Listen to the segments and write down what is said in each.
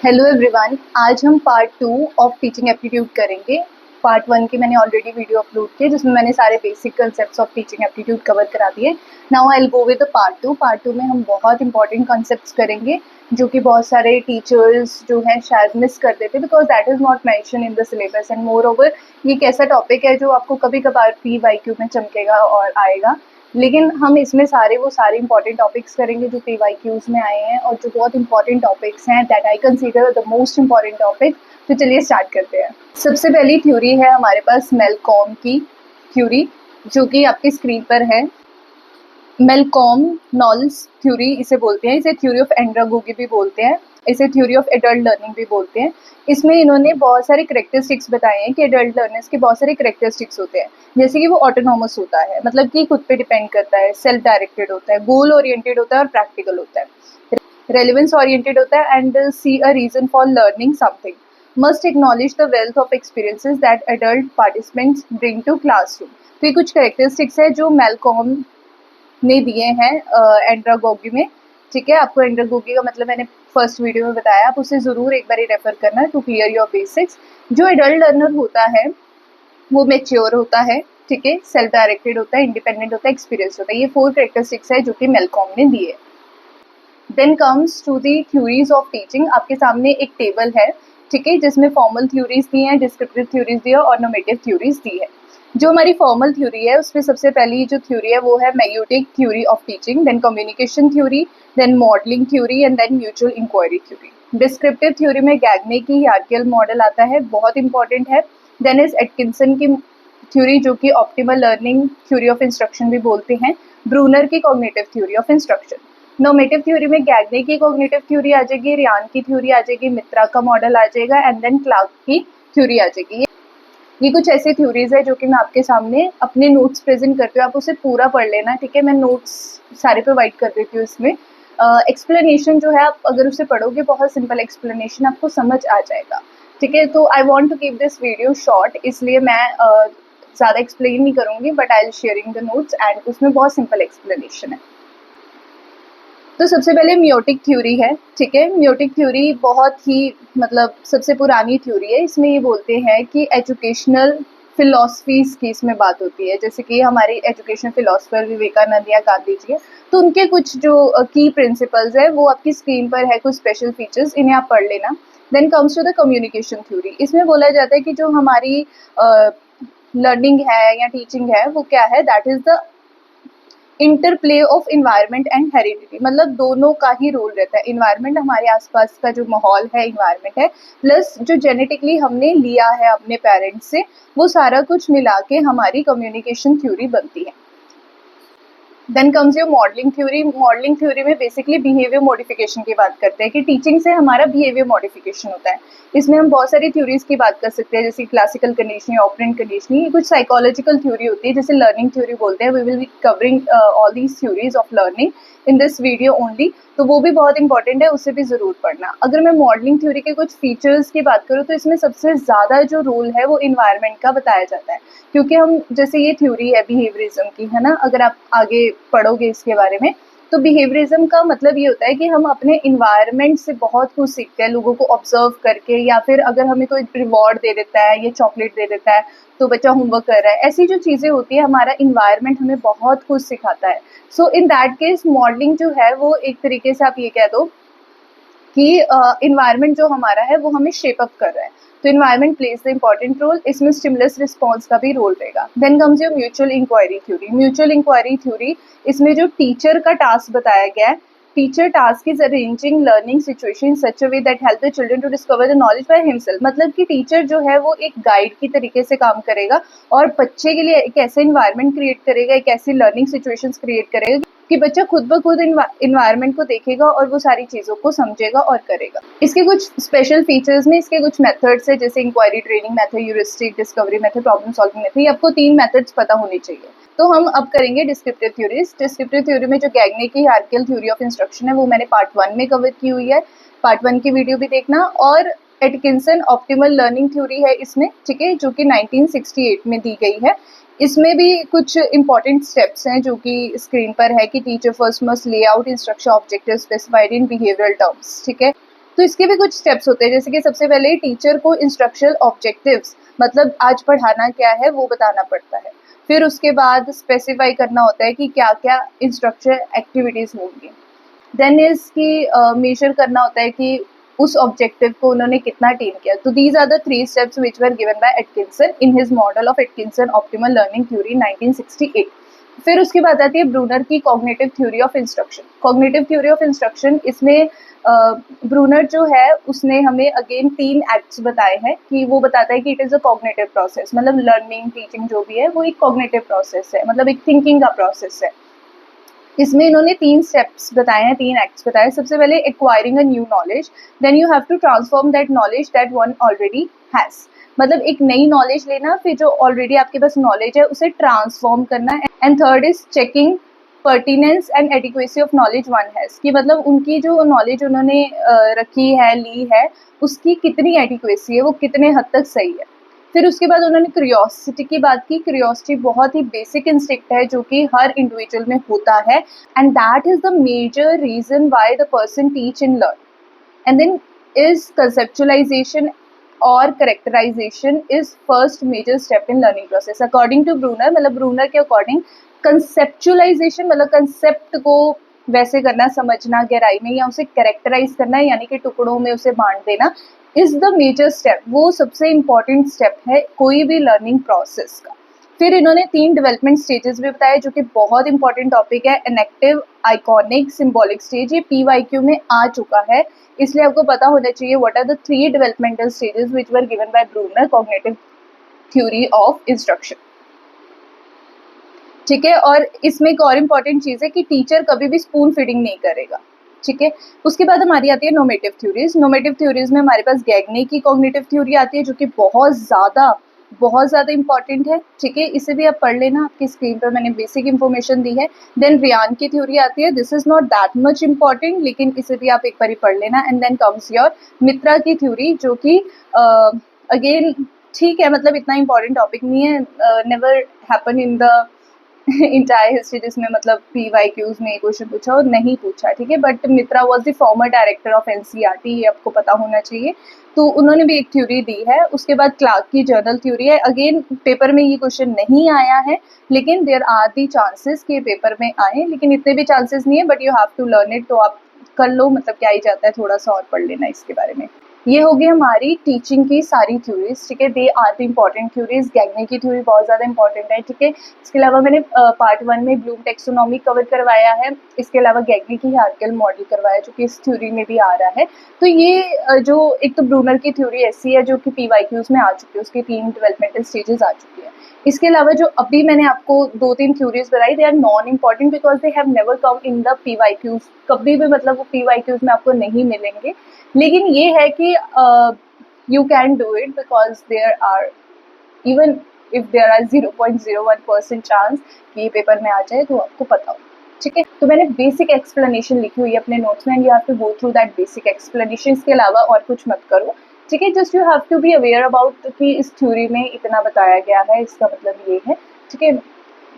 Hello everyone, आज हम part 2 of teaching aptitude करेंगे। पार्ट 1 की मैंने ऑलरेडी वीडियो अपलोड की जिसमें मैंने सारे basic concepts of teaching aptitude cover करा दिए। Now I will go with the part 2। Part 2 में हम बहुत इंपॉर्टेंट कंसेप्ट्स करेंगे जो कि बहुत सारे टीचर्स जो हैं शायद मिस कर देते because that is not mention in the syllabus and more over ये एक ऐसा टॉपिक है जो आपको कभी कभार PYQ में चमकेगा और आएगा, लेकिन हम इसमें वो सारे इंपॉर्टेंट टॉपिक्स करेंगे जो PYQs में आए हैं और जो बहुत इंपॉर्टेंट टॉपिक्स हैं that I consider the most important topic. तो चलिए स्टार्ट करते हैं। सबसे पहली थ्योरी है हमारे पास मेलकॉम की थ्योरी, जो कि आपकी स्क्रीन पर है। मेलकॉम नॉल्स थ्योरी इसे बोलते हैं, इसे थ्योरी ऑफ एंड्रागोगी भी बोलते हैं, इसे थ्योरी ऑफ एडल्ट लर्निंग भी बोलते हैं। इसमें इन्होंने बहुत सारे करेक्टरिस्टिक्स बताए हैं कि एडल्ट लर्नर्स के बहुत सारे करेक्टरिस्टिक्स होते हैं, जैसे कि वो ऑटोनॉमस होता है, मतलब कि खुद पे डिपेंड करता है, सेल्फ डायरेक्टेड होता है, गोल ओरिएंटेड होता है और प्रैक्टिकल होता है, रेलेवेंस ओरिएंटेड होता है and see a reason for learning something, must acknowledge the wealth of experiences that adult participants bring to classroom. तो ये कुछ करेक्टरिस्टिक्स है जो मेलकॉम ने दिए हैं एंड्रागोगी में। ठीक है, आपको एंड्रागोगी का मतलब मैंने फर्स्ट वीडियो में बताया, आप उसे ज़रूर एक बार रेफर करना टू क्लियर योर बेसिक्स। जो एडल्ट लर्नर होता है वो मेच्योर होता है, ठीक है, सेल्फ डायरेक्टेड होता है, इंडिपेंडेंट होता है, एक्सपीरियंस होता है। ये 4 करेक्टरिस्टिक्स है जो कि मेलकॉम ने दिए। Then comes to the theories of teaching. आपके सामने एक टेबल है, ठीक है, जिसमें फॉर्मल थ्योरीज दी हैं, डिस्क्रिप्टिव थ्योरीज दी है और नॉर्मेटिव थ्योरीज दी है। जो हमारी फॉर्मल थ्योरी है उसमें सबसे पहली जो थ्योरी है वो है maieutic theory of teaching, then communication theory, then modelling theory and then mutual inquiry theory. Descriptive theory में गैगने की हियरार्किकल मॉडल आता है, बहुत इंपॉर्टेंट है। देन इज एटकिंसन की थ्योरी जो कि optimal learning theory of instruction भी बोलते हैं। ब्रूनर की cognitive theory of instruction. Normative theory में गैगने की कॉग्निटिव थ्योरी आ जाएगी, रियान की थ्योरी आ जाएगी, मित्रा का मॉडल आ जाएगा एंड देन क्लार्क की थ्योरी आ जाएगी। ये कुछ ऐसी थ्योरीज है जो कि मैं आपके सामने अपने नोट्स प्रेजेंट करती हूँ, आप उसे पूरा पढ़ लेना, ठीक है। मैं नोट्स सारे प्रोवाइड कर देती हूँ इसमें। एक्सप्लेनेशन जो है आप अगर उसे पढ़ोगे बहुत सिंपल एक्सप्लेनेशन आपको समझ आ जाएगा, ठीक है। तो I want to keep this video short, इसलिए मैं ज़्यादा एक्सप्लेन नहीं करूँगी but I will sharing the notes and उसमें बहुत सिंपल एक्सप्लेनेशन है। तो सबसे पहले म्योटिक थ्योरी है, ठीक है। म्योटिक थ्योरी बहुत ही मतलब सबसे पुरानी थ्योरी है। इसमें ये बोलते हैं कि एजुकेशनल फिलॉसफीज की इसमें बात होती है, जैसे कि हमारे एजुकेशनल फिलोसफर विवेकानंद या गांधी जी है, तो उनके कुछ जो की प्रिंसिपल्स है वो आपकी स्क्रीन पर है, कुछ स्पेशल फीचर्स, इन्हें आप पढ़ लेना। Then comes to the communication theory. इसमें बोला जाता है कि जो हमारी लर्निंग है या टीचिंग है वो क्या है, that is the interplay of environment and heredity, मतलब दोनों का ही रोल रहता है। इन्वायरमेंट हमारे आसपास का जो माहौल है इन्वायरमेंट है, प्लस जो जेनेटिकली हमने लिया है अपने पेरेंट्स से, वो सारा कुछ मिला के हमारी कम्युनिकेशन थ्योरी बनती है। Then comes your modelling theory. Modelling theory में बेसिकली बिहेवियर मॉडिफिकेशन की बात करते हैं कि टीचिंग से हमारा बिहेवियर मॉडिफिकेशन होता है। इसमें हम बहुत सारी थ्योरीज की बात कर सकते हैं, जैसे क्लासिकल कंडीशनिंग, ऑपरेंट कंडीशनिंग। ये कुछ साइकोलॉजिकल थ्योरी होती है जैसे लर्निंग थ्योरी बोलते हैं। We will be covering all these theories of learning in this video only, तो वो भी बहुत इंपॉर्टेंट है, उसे भी ज़रूर पढ़ना। अगर मैं मॉडलिंग थ्योरी के कुछ फीचर्स की बात करूँ तो इसमें सबसे ज़्यादा जो रोल है वो इन्वायरमेंट का बताया जाता है, क्योंकि हम जैसे ये थ्योरी है बिहेवियरिज्म की, है ना, अगर आप आगे पढ़ोगे इसके बारे में तो बिहेवियरिज्म का मतलब ये होता है कि हम अपने इन्वायरमेंट से बहुत कुछ सीखते हैं, लोगों को ऑब्जर्व करके, या फिर अगर हमें कोई रिवॉर्ड दे देता है या चॉकलेट दे देता है तो बच्चा होमवर्क कर रहा है, ऐसी जो चीज़ें होती है हमारा इन्वायरमेंट हमें बहुत कुछ सिखाता है। सो इन दैट केस मॉडलिंग जो है वो एक तरीके से आप ये कह दो कि इन्वायरमेंट जो हमारा है वो हमें शेप अप कर रहा है, तो environment plays the important role. इसमें स्टिमुलस रिस्पॉन्स का भी रोल रहेगा। Then comes your mutual inquiry theory. Mutual inquiry theory, इसमें जो टीचर का टास्क बताया गया है, teacher task is arranging learning situation such a way that help the children to discover the knowledge by himself, मतलब कि teacher जो है वो एक गाइड की तरीके से काम करेगा और बच्चे के लिए एक ऐसा इन्वायरमेंट क्रिएट करेगा, एक ऐसी लर्निंग सिचुएशंस क्रिएट करेगा कि बच्चा खुद ब खुद इन्वायरमेंट को देखेगा और वो सारी चीज़ों को समझेगा और करेगा। इसके कुछ स्पेशल फीचर्स में इसके कुछ मेथड्स है, जैसे inquiry training method, heuristic, discovery method, problem solving method. ये आपको 3 मेथड्स पता होने चाहिए। तो हम अब करेंगे डिस्क्रिप्टिव थ्योरीज। डिस्क्रिप्टिव थ्योरी में जो गैगने की हायरार्किकल थ्योरी ऑफ इंस्ट्रक्शन है वो मैंने पार्ट 1 में कवर की हुई है, पार्ट 1 की वीडियो भी देखना। और एटकिंसन ऑप्टिमल लर्निंग थ्योरी है इसमें, ठीक है, जो कि 1968 में दी गई है। इसमें भी कुछ इंपॉर्टेंट स्टेप्स हैं जो कि स्क्रीन पर है कि टीचर फर्स्ट मस्ट ले out instruction objective specified in behavioural terms, ठीक है। तो इसके भी कुछ स्टेप्स होते हैं, जैसे कि सबसे पहले टीचर को इंस्ट्रक्शनल ऑब्जेक्टिव्स, मतलब आज पढ़ाना क्या है वो बताना पड़ता है। फिर उसके बाद स्पेसिफाई करना होता है कि क्या क्या इंस्ट्रक्शनल एक्टिविटीज़ होंगी। देन इसकी मेजर करना होता है कि उस ऑब्जेक्टिव को उन्होंने कितना अटेन किया। तो these are the 3 steps which were given by Atkinson in his model of Atkinson optimal learning theory 1968। फिर उसके बाद आती है ब्रूनर की cognitive theory of instruction. Cognitive theory of instruction, इसमें ब्रूनर जो है उसने हमें अगेन 3 एक्ट्स बताए हैं कि वो बताता है कि it is a cognitive process, मतलब लर्निंग टीचिंग जो भी है वो एक कॉग्निटिव प्रोसेस है, मतलब एक थिंकिंग का प्रोसेस है। इसमें इन्होंने 3 स्टेप्स बताए हैं, 3 एक्ट्स बताए। सबसे पहले acquiring a new knowledge, then you have to transform that knowledge that one already has, मतलब एक नई नॉलेज लेना, फिर जो ऑलरेडी आपके पास नॉलेज है उसे ट्रांसफॉर्म करना है। And third is checking pertinence and adequacy of knowledge one has, कि मतलब उनकी जो नॉलेज उन्होंने रखी है, ली है, उसकी कितनी एडिक्वेसी है, वो कितने हद तक सही है। फिर उसके बाद उन्होंने क्यूरियोसिटी की बात की। क्यूरियोसिटी बहुत ही बेसिक इंस्टिंक्ट है जो कि हर इंडिविजुअल में होता है, and that is the major reason why the person teach and learn. And then is conceptualization और characterization is first major step in learning process according to Bruner. मतलब Bruner के according conceptualization मतलब concept को वैसे करना, समझना गहराई में, या उसे कैरेक्टराइज करना यानी कि टुकड़ों में उसे बांट देना, इज द मेजर स्टेप। वो सबसे इंपॉर्टेंट स्टेप है कोई भी लर्निंग प्रोसेस का। फिर इन्होंने 3 डेवलपमेंट स्टेजेस भी बताए जो कि बहुत इंपॉर्टेंट टॉपिक है। इनेक्टिव, आइकॉनिक, सिंबॉलिक स्टेज, ये PYQ में आ चुका है, इसलिए आपको पता होना चाहिए what are the 3 developmental stages which were given by Bruner cognitive theory of instruction. ठीक है, और इसमें एक और इम्पॉर्टेंट चीज़ है कि टीचर कभी भी स्पून फीडिंग नहीं करेगा। ठीक है, उसके बाद हमारी आती है नोमेटिव थ्योरीज। नोमेटिव थ्योरीज में हमारे पास गैगने की कॉग्निटिव थ्योरी आती है जो कि बहुत ज़्यादा इंपॉर्टेंट है। ठीक है, इसे भी आप पढ़ लेना, आपकी स्क्रीन पर मैंने बेसिक इन्फॉर्मेशन दी है। देन रियान की थ्योरी आती है, this is not that much important, लेकिन इसे भी आप एक बार पढ़ लेना। एंड देन कम्स योर मित्रा की थ्योरी जो कि अगेन ठीक है, मतलब इतना इंपॉर्टेंट टॉपिक नहीं है, never happen in the entire history जिसमें मतलब PYQs में क्वेश्चन पूछा और नहीं पूछा। ठीक है, but Mitra was the former director of NCERT, ये आपको पता होना चाहिए। तो उन्होंने भी एक थ्योरी दी है। उसके बाद क्लार्क की जर्नल थ्योरी है। अगेन पेपर में ये क्वेश्चन नहीं आया है, लेकिन देयर आर दी चांसेस कि पेपर में आए, लेकिन इतने भी चांसेस नहीं है, but you have to learn it. तो आप कर लो, मतलब क्या ही जाता है, थोड़ा सा और पढ़ लेना इसके बारे में। ये होगी हमारी टीचिंग की सारी थ्योरीज। ठीक है, they are the important theories. Gagne की थ्योरी बहुत ज़्यादा इंपॉर्टेंट है। ठीक है, इसके अलावा मैंने पार्ट 1 में ब्लूम टेक्सोनॉमी कवर करवाया है। इसके अलावा गैगने की हार्टकेल मॉडल करवाया जो कि इस थ्योरी में भी आ रहा है। तो ये जो एक तो ब्रूनर की थ्योरी ऐसी है जो कि PYQs में आ चुकी है, उसकी 3 डेवलपमेंटल स्टेजेस आ चुकी है। इसके अलावा जो अभी मैंने आपको 2-3 थ्योरीज बताई, they are non important because they have never come in the PYQs। कभी भी मतलब वो PYQs में आपको नहीं मिलेंगे, लेकिन ये है कि you can do it because there are even if there are 0.01% chance कि ये पेपर में आ जाए, तो आपको पता हो। ठीक है, तो मैंने बेसिक एक्सप्लेनेशन लिखी हुई है अपने नोट्स में, and you have to go through that basic explanation. इसके अलावा और कुछ मत करो। ठीक है, just you have to be aware about कि इस थ्योरी में इतना बताया गया है, इसका मतलब ये है। ठीक है,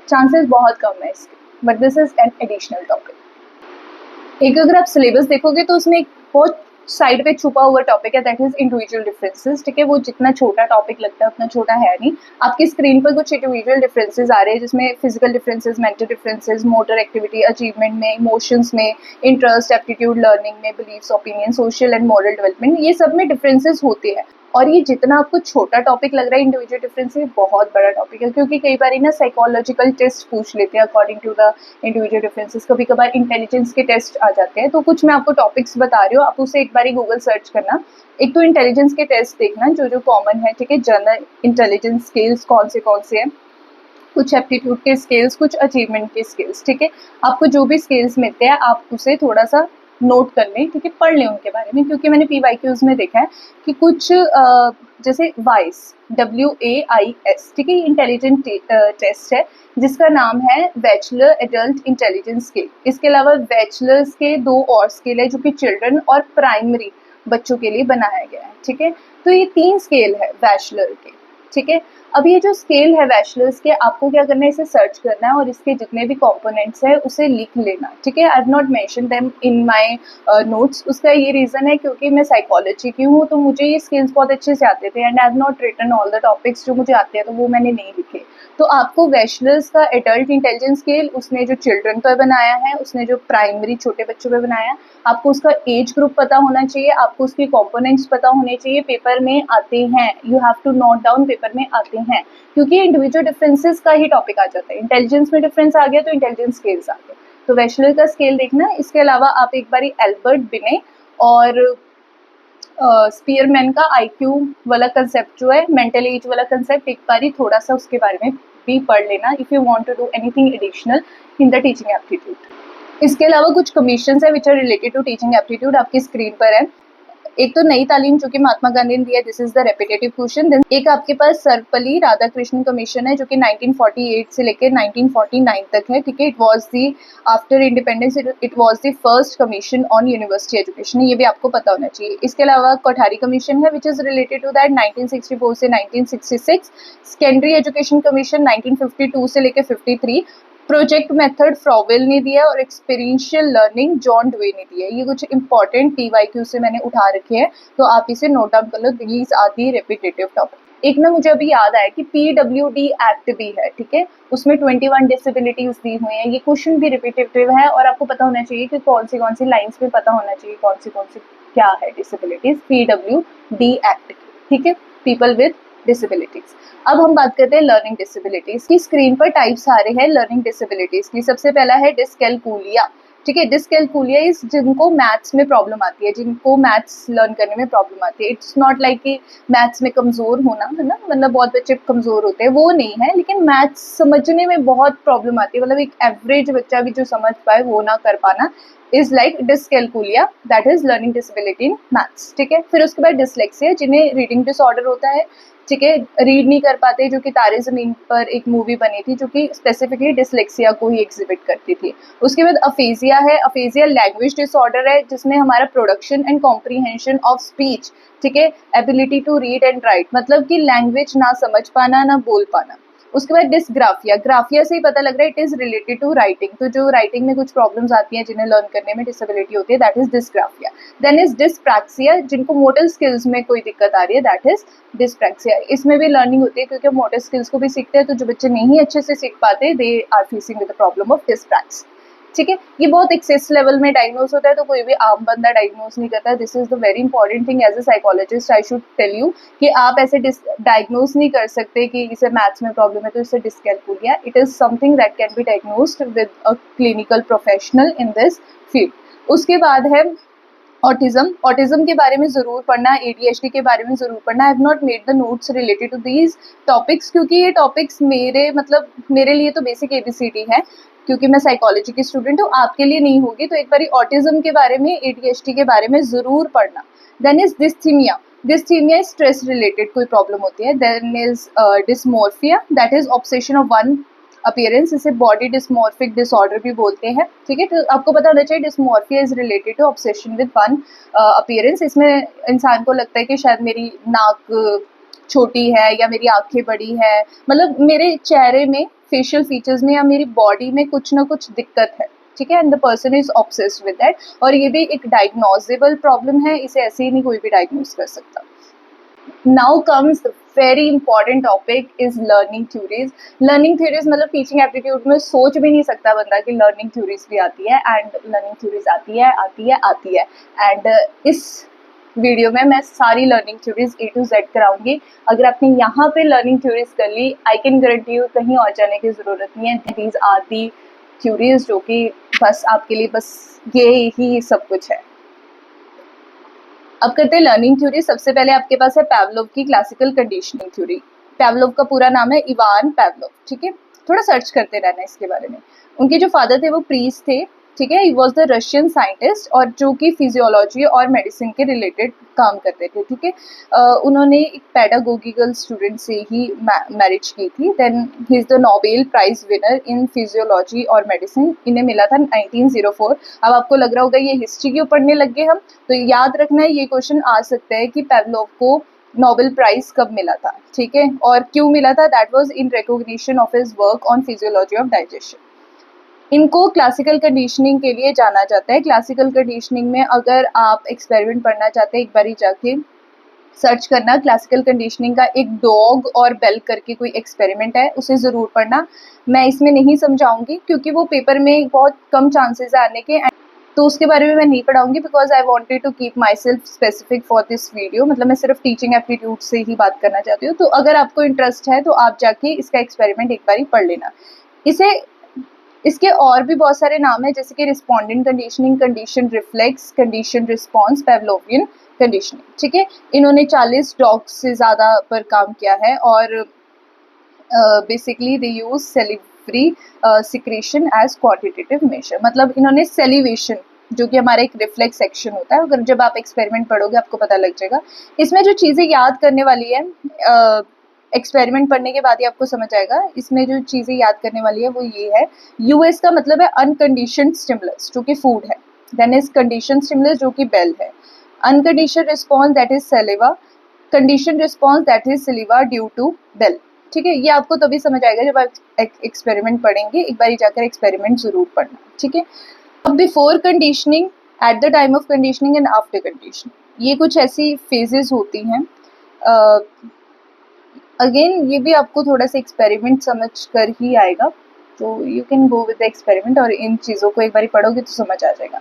चांसेस बहुत कम है इसके, but this is an additional topic. एक अगर आप सिलेबस देखोगे तो उसमें एक बहुत साइड पे छुपा हुआ टॉपिक है, दैट इज इंडिविजुअल डिफरेंसेस। ठीक है, वो जितना छोटा टॉपिक लगता है उतना छोटा है नहीं। आपकी स्क्रीन पर कुछ इंडिविजुअल डिफरेंसेस आ रहे हैं जिसमें physical differences, mental differences, motor activity, achievement में, इमोशंस में, इंटरेस्ट, एप्टीट्यूड, लर्निंग में, beliefs, opinion, social and moral development, ये सब में डिफरेंसेस होते हैं। और ये जितना आपको छोटा टॉपिक लग रहा है इंडिविजुअल डिफरेंस, ये बहुत बड़ा टॉपिक है, क्योंकि कई बार ना साइकोलॉजिकल टेस्ट पूछ लेते हैं according to the individual differences. कभी कभार इंटेलिजेंस के टेस्ट आ जाते हैं। तो कुछ मैं आपको टॉपिक्स बता रही हूँ, आप उसे एक बार गूगल सर्च करना। एक तो इंटेलिजेंस के टेस्ट देखना जो जो कॉमन है। ठीक है, जनरल इंटेलिजेंस स्केल्स कौन से हैं, कुछ एप्टीट्यूड के स्केल्स, कुछ अचीवमेंट के स्केल्स। ठीक है, आपको जो भी स्केल्स मिलते हैं आप उसे थोड़ा सा नोट कर लें। ठीक है, पढ़ लें उनके बारे में, क्योंकि मैंने PYQs में देखा है कि कुछ जैसे वाइस, WAIS, ठीक है, इंटेलिजेंट टेस्ट है जिसका नाम है बैचलर एडल्ट इंटेलिजेंस स्केल। इसके अलावा बैचलर्स के 2 और स्केल है जो कि चिल्ड्रन और प्राइमरी बच्चों के लिए बनाया गया है। ठीक है, तो ये 3 स्केल है बैचलर के। ठीक है, अब ये जो स्केल है वैशलर्स के, आपको क्या करना है, इसे सर्च करना है और इसके जितने भी कंपोनेंट्स है उसे लिख लेना, ठीक है। I have not mention them in my notes. उसका ये रीज़न है क्योंकि मैं साइकोलॉजी की हूँ, तो मुझे ये स्किल्स बहुत अच्छे से आते थे and I have not written all the topics जो मुझे आते हैं, तो वो मैंने नहीं लिखे। तो आपको वैशलर्स का एडल्ट इंटेलिजेंस स्केल, उसने जो चिल्ड्रन पर बनाया है, उसने जो प्राइमरी छोटे बच्चों पे बनाया, आपको उसका एज ग्रुप पता होना चाहिए, आपको उसके कंपोनेंट्स पता होने चाहिए, पेपर में आते हैं, you have to note down, paper में आते हैं, क्योंकि इंडिविजुअल डिफरेंसेस का ही टॉपिक आ जाता है। इंटेलिजेंस में डिफरेंस आ गया तो इंटेलिजेंस स्केल्स आ गए, तो वैशलर का स्केल देखना। इसके अलावा आप एक बारी एल्बर्ट बिने और स्पीयरमैन का आईक्यू वाला कंसेप्ट जो है, मेंटल एज वाला कंसेप्ट, एक बारी थोड़ा सा उसके बारे में भी पढ़ लेना if you want to do anything additional in the teaching aptitude. इसके अलावा कुछ कमीशंस है which are related to teaching aptitude, आपकी स्क्रीन पर है। एक तो नई तालीम जो कि महात्मा गांधी ने दिया, this is the repetitive question. Then एक आपके पास सर्वपल्ली राधाकृष्णन कमीशन है जो कि 1948 से लेकर 1949 तक है, ठीक है। It was the after independence, it was the first commission on university education, ये भी आपको पता होना चाहिए। इसके अलावा कोठारी कमीशन है which is related to that 1964 से 1966। सेकेंडरी एजुकेशन कमीशन 1952 से लेकर 53। प्रोजेक्ट मेथड फ्रॉवेल ने दिया और एक्सपीरियंशियल लर्निंग जॉन डुवे ने दिया। ये कुछ इंपॉर्टेंट PYQ से मैंने उठा रखे हैं, तो आप इसे नोट डाउन कर लो, these are the repetitive topic. एक ना मुझे अभी याद आया कि PWD एक्ट भी है, ठीक है, उसमें 21 डिसेबिलिटीज दी हुई हैं। ये क्वेश्चन भी रिपीटेटिव है और आपको पता होना चाहिए कि कौन सी लाइन्स पे पता होना चाहिए कौन सी क्या है डिसेबिलिटीज PWD एक्ट, ठीक है, पीपल विद डिसेबिलिटीज। अब हम बात करते हैं लर्निंग डिसेबिलिटीज की। स्क्रीन पर टाइप्स आ रहे हैं लर्निंग डिसेबिलिटीज की। सबसे पहला है डिसकैलकुलिया, ठीक है। डिसकैलकुलिया इज जिनको मैथ्स में प्रॉब्लम आती है, जिनको मैथ्स लर्न करने में प्रॉब्लम आती है। इट्स नॉट लाइक कि मैथ्स में कमज़ोर होना, है ना, मतलब बहुत बच्चे कमज़ोर होते हैं, वो नहीं है, लेकिन मैथ्स समझने में बहुत प्रॉब्लम आती है, मतलब एक एवरेज बच्चा भी जो समझ पाए वो ना कर पाना is like dyscalculia, that is learning disability in maths, ठीक है। फिर उसके बाद डिसलेक्सिया, जिन्हें रीडिंग डिसऑर्डर होता है, ठीक है, रीड नहीं कर पाते, जो कि तारे ज़मीन पर एक मूवी बनी थी जो कि स्पेसिफिकली डिसलेक्सिया को ही एग्जिबिट करती थी। उसके बाद अफेजिया है। अफेजिया लैंग्वेज डिसऑर्डर है जिसमें हमारा production and comprehension of speech, ठीक है, ability to read and write, मतलब कि लैंग्वेज ना समझ पाना ना बोल पाना। उसके बाद डिसग्राफिया, ग्राफिया से ही पता लग रहा है it is related to writing, तो जो राइटिंग में कुछ प्रॉब्लम्स आती हैं, जिन्हें लर्न करने में डिसेबिलिटी होती है, that is dysgraphia. Then is dyspraxia, जिनको मोटर स्किल्स में कोई दिक्कत आ रही है, दैट इज डिस्प्रैक्सिया। इसमें भी लर्निंग होती है क्योंकि हम मोटर स्किल्स को भी सीखते हैं, तो जो बच्चे नहीं अच्छे से सीख पाते, they are facing with the problem of dyspraxia, ठीक है। ये बहुत एक्सेस लेवल में डायग्नोज होता है, तो कोई भी आम बंदा डायग्नोज नहीं करता। This is the very important thing as a psychologist I should tell you कि आप ऐसे डायग्नोज नहीं कर सकते कि इसे मैथ्स में प्रॉब्लम है तो इसे dyscalculia. It is something that can be diagnosed with a clinical professional in this field. उसके बाद है ऑटिज्म। ऑटिज्म के बारे में ज़रूर पढ़ना, ADHD के बारे में ज़रूर पढ़ना। I have not made the notes related to these topics क्योंकि ये टॉपिक्स मेरे लिए तो बेसिक ABCD है, क्योंकि मैं साइकोलॉजी की स्टूडेंट हूँ, आपके लिए नहीं होगी, तो एक बारी ऑटिज्म के बारे में, ADHD के बारे में ज़रूर पढ़ना। Then is dysthymia. Dysthymia stress related कोई प्रॉब्लम होती है। Then is dysmorphia, that is obsession of one appearance, इसे बॉडी डिस्मॉर्फिक डिसऑर्डर भी बोलते हैं, ठीक है। तो आपको पता होना चाहिए dysmorphia is related to obsession with one appearance. इसमें इंसान को लगता है कि शायद मेरी नाक छोटी है या मेरी आंखें बड़ी है, मतलब मेरे चेहरे में, फेशियल फीचर्स में या मेरी बॉडी में कुछ ना कुछ दिक्कत है, ठीक है, and the person is obsessed with that. और ये भी एक डायग्नोजेबल प्रॉब्लम है, इसे ऐसे ही नहीं कोई भी डायग्नोज कर सकता। Now comes the very important topic is learning theories. Learning theories मतलब टीचिंग एप्टीट्यूड में सोच भी नहीं सकता बंदा कि लर्निंग थ्योरीज भी आती है, एंड लर्निंग थ्योरीज आती है एंड इस वीडियो में मैं सारी learning theories A to Z कराऊंगी। अगर आपने यहाँ पे लर्निंग थ्योरीज कर ली, आई कैन गारंटी यू कहीं और जाने की ज़रूरत नहीं है। दीज आर दी थ्योरीज जो कि बस आपके लिए बस ये ही सब कुछ है। अब करते हैं लर्निंग थ्योरी। सबसे पहले आपके पास है पावलोव की क्लासिकल कंडीशनिंग थ्योरी। पावलोव का पूरा नाम है इवान पावलोव, ठीक है, थोड़ा सर्च करते रहना इसके बारे में। उनके जो फादर थे वो प्रीस्ट थे, ठीक है, he was the Russian scientist, और जो कि फिजियोलॉजी और मेडिसिन के रिलेटेड काम करते थे, ठीक है। उन्होंने एक पेडागोगिकल स्टूडेंट से ही मैरिज की थी। Then he is the Nobel prize winner in physiology और मेडिसिन, इन्हें मिला था 1904। अब आपको लग रहा होगा ये हिस्ट्री क्यों पढ़ने लग गए हम, तो याद रखना है ये क्वेश्चन आ सकता है कि पावलोव को नोबेल प्राइज कब मिला था, ठीक है, और क्यों मिला था, that was in recognition of his work on physiology of digestion. इनको क्लासिकल कंडीशनिंग के लिए जाना जाता है। क्लासिकल कंडीशनिंग में अगर आप एक्सपेरिमेंट पढ़ना चाहते हैं, एक बारी जाके सर्च करना, क्लासिकल कंडीशनिंग का एक डॉग और बेल करके कोई एक्सपेरिमेंट है, उसे ज़रूर पढ़ना। मैं इसमें नहीं समझाऊंगी क्योंकि वो पेपर में बहुत कम चांसेस है आने के, तो उसके बारे में मैं नहीं पढ़ाऊंगी because I wanted to keep myself specific for this video. मतलब मैं सिर्फ टीचिंग एप्टीट्यूड से ही बात करना चाहती हूँ। तो अगर आपको इंटरेस्ट है तो आप जाके इसका एक्सपेरिमेंट एक बारी पढ़ लेना। इसके और भी बहुत सारे नाम है, जैसे कि respondent conditioning, condition reflex, condition response, Pavlovian conditioning, ठीक है। इन्होंने 40 डॉग्स से ज़्यादा पर काम किया है और basically they use salivary secretion as quantitative measure. मतलब इन्होंने सेलिवेशन, जो कि हमारा एक रिफ्लेक्स एक्शन होता है, अगर जब आप एक्सपेरिमेंट पढ़ोगे आपको पता लग जाएगा। इसमें जो चीज़ें याद करने वाली है, एक्सपेरिमेंट पढ़ने के बाद ही आपको समझ आएगा, इसमें जो चीज़ें याद करने वाली है वो ये है। यूएस का मतलब है अनकंडीशनड स्टिमुलस, जो कि फूड है। देन इज कंडीशन स्टिमुलस, जो कि बेल है। Uncondition response, that is saliva. Condition response, that is saliva due to bell, ठीक है। ये आपको तभी समझ आएगा जब आप एक्सपेरिमेंट पढ़ेंगे। एक बार जाकर एक्सपेरिमेंट जरूर पढ़ना, ठीक है। अब before conditioning, at the time of conditioning and after conditioning, ये कुछ ऐसी फेजेस होती हैं। अगेन ये भी आपको थोड़ा सा एक्सपेरिमेंट समझ कर ही आएगा, तो you can go with the experiment और इन चीज़ों को एक बार पढ़ोगे तो समझ आ जाएगा।